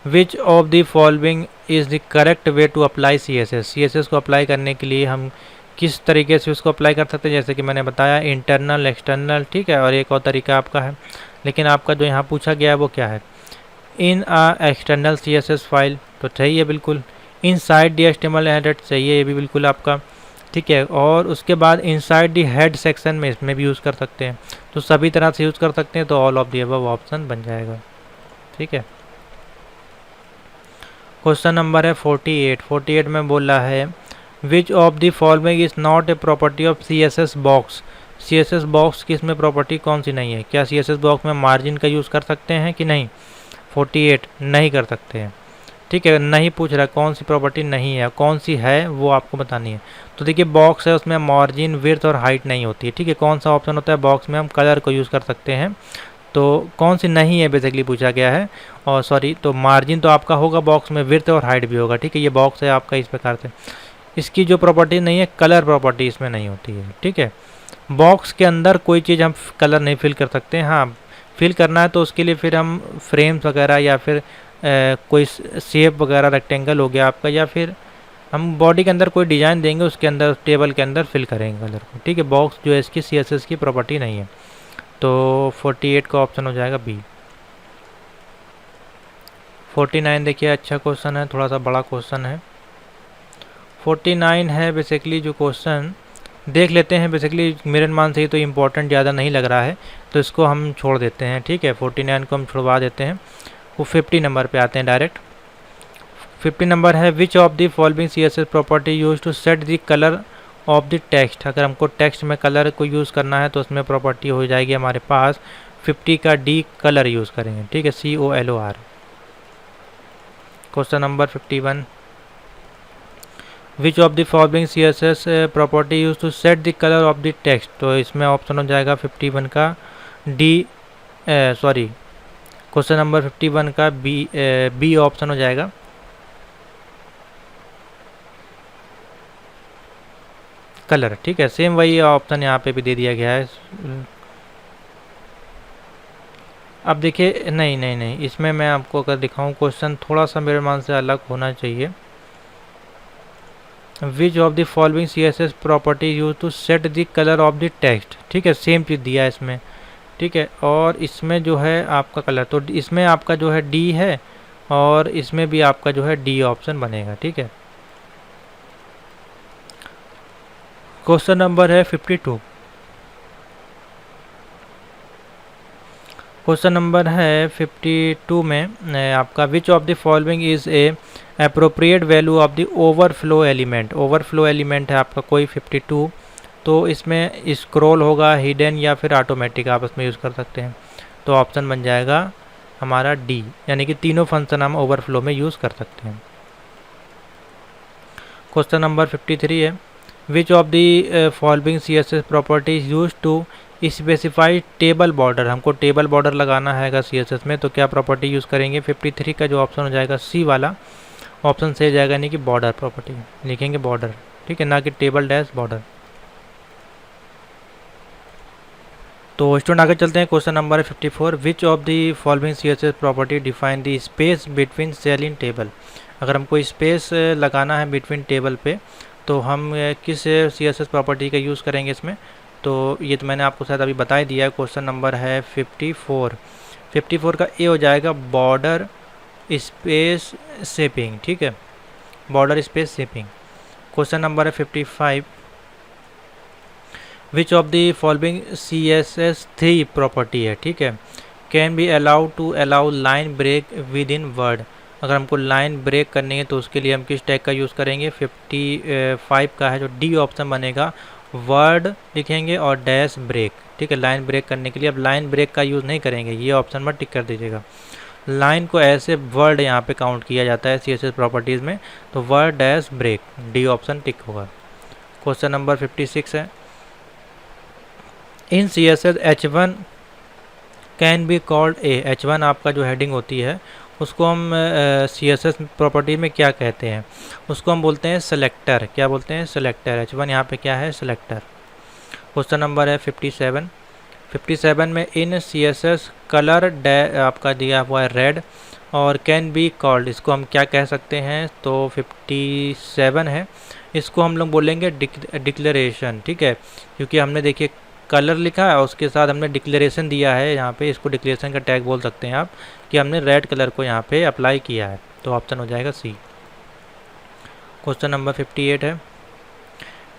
Which of the following is the correct way to apply CSS को अप्लाई करने के लिए हम किस तरीके से उसको अप्लाई कर सकते हैं, जैसे कि मैंने बताया इंटरनल, एक्सटर्नल, ठीक है, और एक और तरीका आपका है, लेकिन आपका जो यहाँ पूछा गया है वो क्या है, इन एक्सटर्नल CSS फाइल, तो सही है बिल्कुल। इनसाइड दी HTML हेडर सही है, ये भी बिल्कुल आपका ठीक है, और उसके बाद इनसाइड दी हेड सेक्शन में इसमें भी यूज़ कर सकते हैं, तो सभी तरह से यूज़ कर सकते हैं, तो all of the above option बन जाएगा, ठीक है। क्वेश्चन नंबर है 48 में बोल रहा है which of the following is not a property of CSS box. CSS box की इसमें प्रॉपर्टी कौन सी नहीं है? क्या CSS बॉक्स में मार्जिन का यूज़ कर सकते हैं कि नहीं? 48 नहीं कर सकते हैं। ठीक है, नहीं पूछ रहा कौन सी प्रॉपर्टी नहीं है, कौन सी है वो आपको बतानी है। तो देखिए बॉक्स है, उसमें मार्जिन, विड्थ और हाइट नहीं होती है। ठीक है, कौन सा ऑप्शन होता है? बॉक्स में हम कलर को यूज़ कर सकते हैं। तो कौन सी नहीं है बेसिकली पूछा गया है। और सॉरी, तो मार्जिन तो आपका होगा बॉक्स में, विड्थ और हाइट भी होगा। ठीक है, ये बॉक्स है आपका इस प्रकार से। इसकी जो प्रॉपर्टी नहीं है, कलर प्रॉपर्टी इसमें नहीं होती है। ठीक है, बॉक्स के अंदर कोई चीज़ हम कलर नहीं फिल कर सकते। हाँ, फिल करना है तो उसके लिए फिर हम फ्रेम्स वगैरह या फिर कोई शेप वगैरह रेक्टेंगल हो गया आपका, या फिर हम बॉडी के अंदर कोई डिज़ाइन देंगे, उसके अंदर टेबल के अंदर फिल करेंगे कलर को। ठीक है, बॉक्स जो है इसकी CSS की प्रॉपर्टी नहीं है। तो 48 का ऑप्शन हो जाएगा बी। 49 देखिए अच्छा क्वेश्चन है, थोड़ा सा बड़ा क्वेश्चन है। 49 है बेसिकली जो क्वेश्चन, देख लेते हैं। बेसिकली मेरे अनुमान से ही तो इम्पोर्टेंट ज़्यादा नहीं लग रहा है, तो इसको हम छोड़ देते हैं। ठीक है, 49 को हम छुड़वा देते हैं। वो 50 नंबर पे आते हैं डायरेक्ट। 50 नंबर है, which of the following CSS property use to set the colour of the text. अगर हमको टेक्स्ट में कलर को यूज़ करना है तो उसमें प्रॉपर्टी हो जाएगी हमारे पास 50 का D कलर यूज़ करेंगे। ठीक है, COLOR। Question number 51, which of the following CSS property use to set the colour of the text. तो इसमें ऑप्शन हो जाएगा 51 का D, सॉरी क्वेश्चन नंबर 51 का बी ऑप्शन हो जाएगा। कलर। ठीक है, सेम वही ऑप्शन यहाँ पे भी दे दिया गया है। अब देखिए, नहीं नहीं नहीं, इसमें मैं आपको अगर दिखाऊं क्वेश्चन थोड़ा सा मेरे मान से अलग होना चाहिए। Which of the following CSS property use to set the colour of the text. ठीक है, सेम चीज़ दिया है इसमें। ठीक है, और इसमें जो है आपका कलर, तो इसमें आपका जो है D है, और इसमें भी आपका जो है D ऑप्शन बनेगा। ठीक है, क्वेश्चन नंबर है 52। क्वेश्चन नंबर है 52 में आपका विच of the following is a appropriate value of the overflow element. Overflow element है आपका कोई 52, तो इसमें स्क्रॉल होगा, हिडन या फिर ऑटोमेटिक, आप इसमें यूज़ कर सकते हैं। तो ऑप्शन बन जाएगा हमारा D, यानी कि तीनों फंक्शन हम ओवरफ्लो में यूज़ कर सकते हैं। क्वेश्चन नंबर 53 है, which of the following CSS properties use to specify table border. हमको टेबल बॉर्डर लगाना है CSS में, तो क्या प्रॉपर्टी यूज़ करेंगे? 53 का जो ऑप्शन हो जाएगा C वाला ऑप्शन से जाएगा, यानी कि बॉर्डर प्रॉपर्टी लिखेंगे, बॉर्डर। ठीक है, ना कि टेबल डैश बॉर्डर। तो स्टूडेंट आगे चलते हैं। क्वेश्चन नंबर है 54, which of the following CSS property define the space between cell in table. अगर हमको स्पेस लगाना है बिटवीन टेबल पे, तो हम किस CSS प्रॉपर्टी का यूज़ करेंगे इसमें? तो ये तो मैंने आपको शायद अभी बता ही दिया है। क्वेश्चन नंबर है 54। 54 का ए हो जाएगा बॉर्डर स्पेस शेपिंग। ठीक है, border space spacing. Question number है 55, which of the following CSS 3 property है। ठीक है, can be allowed to allow line break within word. अगर हमको लाइन ब्रेक करनी है तो उसके लिए हम किस टैग का यूज़ करेंगे? 55 का है जो D ऑप्शन बनेगा, वर्ड लिखेंगे और डैश ब्रेक। ठीक है, लाइन ब्रेक करने के लिए अब लाइन ब्रेक का यूज़ नहीं करेंगे, ये ऑप्शन पर टिक कर दीजिएगा। लाइन को ऐसे वर्ड यहाँ पे काउंट किया जाता है CSS प्रॉपर्टीज़ में, तो word dash break, D option tick होगा। क्वेश्चन नंबर 56 है, in CSS H1 can be called a. H1 आपका जो हेडिंग होती है उसको हम CSS प्रॉपर्टी में क्या कहते हैं? उसको हम बोलते हैं सेलेक्टर। क्या बोलते हैं? सेलेक्टर। H1 यहाँ पे क्या है? सेलेक्टर। क्वेश्चन नंबर है 57। 57 में इन CSS कलर आपका दिया हुआ है रेड, और कैन बी कॉल्ड, इसको हम क्या कह सकते हैं? तो 57 है, इसको हम लोग बोलेंगे डिक्लेरेशन। ठीक है, क्योंकि हमने देखिए कलर लिखा है, उसके साथ हमने डिक्लेरेशन दिया है यहाँ पे, इसको डिक्लेरेशन का टैग बोल सकते हैं आप, कि हमने रेड कलर को यहाँ पे अप्लाई किया है। तो ऑप्शन हो जाएगा C। क्वेश्चन नंबर 58 है,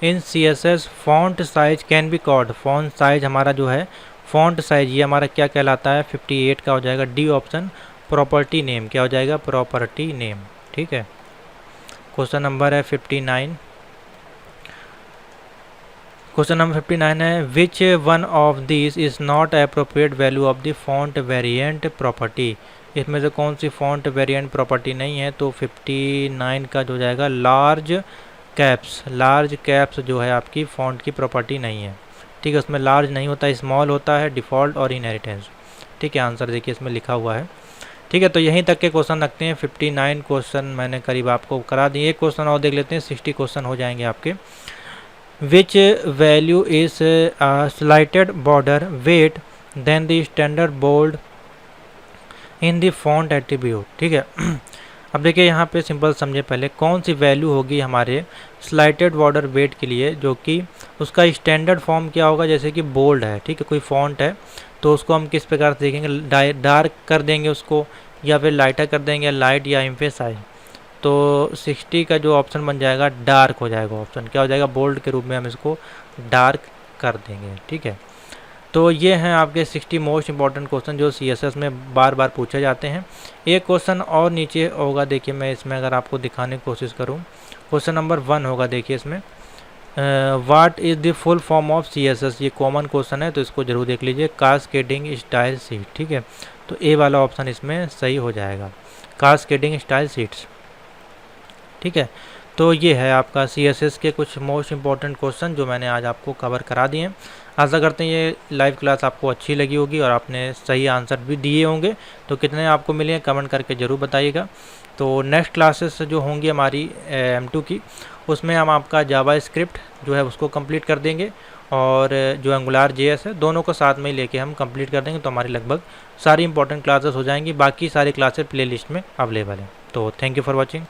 in CSS font size can be called. Font size हमारा जो है, फॉन्ट साइज ये हमारा क्या कहलाता है? 58 का हो जाएगा D ऑप्शन, प्रॉपर्टी नेम। क्या हो जाएगा? Property name. ठीक है, क्वेश्चन नंबर है 59। क्वेश्चन नंबर 59 है which one of this is not appropriate value of the font variant property. इसमें से कौन सी फॉन्ट वेरिएंट प्रॉपर्टी नहीं है, तो 59 का जो जाएगा लार्ज कैप्स जो है आपकी फॉन्ट की प्रॉपर्टी नहीं है। ठीक है, उसमें लार्ज नहीं होता, स्मॉल होता है, डिफ़ॉल्ट और इनहेरिटेंस। ठीक है, आंसर देखिए इसमें लिखा हुआ है। ठीक है, तो यहीं तक के क्वेश्चन रखते हैं। 59 क्वेश्चन मैंने करीब आपको करा दिए। एक क्वेश्चन और देख लेते हैं, 60 क्वेश्चन हो जाएंगे आपके। Which value is slighted border weight than the standard bold in the font attribute. ठीक है, अब देखिए यहाँ पे सिंपल समझे, पहले कौन सी वैल्यू होगी हमारे स्लाइटेड बॉर्डर वेट के लिए, जो कि उसका स्टैंडर्ड फॉर्म क्या होगा, जैसे कि बोल्ड है। ठीक है, कोई फॉन्ट है तो उसको हम किस प्रकार से देखेंगे, डार्क कर देंगे उसको, या फिर लाइटर कर देंगे, लाइट या एम्फेसाइज। तो 60 का जो ऑप्शन बन जाएगा डार्क हो जाएगा। ऑप्शन क्या हो जाएगा, बोल्ड के रूप में हम इसको डार्क कर देंगे। ठीक है, तो ये हैं आपके 60 मोस्ट इंपॉर्टेंट क्वेश्चन जो CSS में बार बार पूछे जाते हैं। एक क्वेश्चन और नीचे होगा, देखिए मैं इसमें अगर आपको दिखाने की कोशिश करूं, क्वेश्चन नंबर 1 होगा, देखिए इसमें what is the full form of CSS। ये कॉमन क्वेश्चन है तो इसको जरूर देख लीजिए, कास्केडिंग स्टाइल शीट। ठीक है, तो ए वाला ऑप्शन इसमें सही हो जाएगा, कास्केडिंग स्टाइल शीट्स। ठीक है, तो ये है आपका CSS के कुछ मोस्ट इंपॉर्टेंट क्वेश्चन जो मैंने आज आपको कवर करा दिए हैं। आशा करते हैं ये लाइव क्लास आपको अच्छी लगी होगी और आपने सही आंसर भी दिए होंगे। तो कितने आपको मिले हैं कमेंट करके ज़रूर बताइएगा। तो नेक्स्ट क्लासेस जो होंगी हमारी M2 की, उसमें हम आपका जावा स्क्रिप्ट जो है उसको कंप्लीट कर देंगे, और जो एंगुलर JS है, दोनों को साथ में ही लेके हम कंप्लीट कर देंगे। तो हमारी लगभग सारी इंपॉर्टेंट क्लासेस हो जाएंगी। बाकी सारी क्लासेस प्लेलिस्ट में अवेलेबल हैं। तो थैंक यू फॉर वॉचिंग।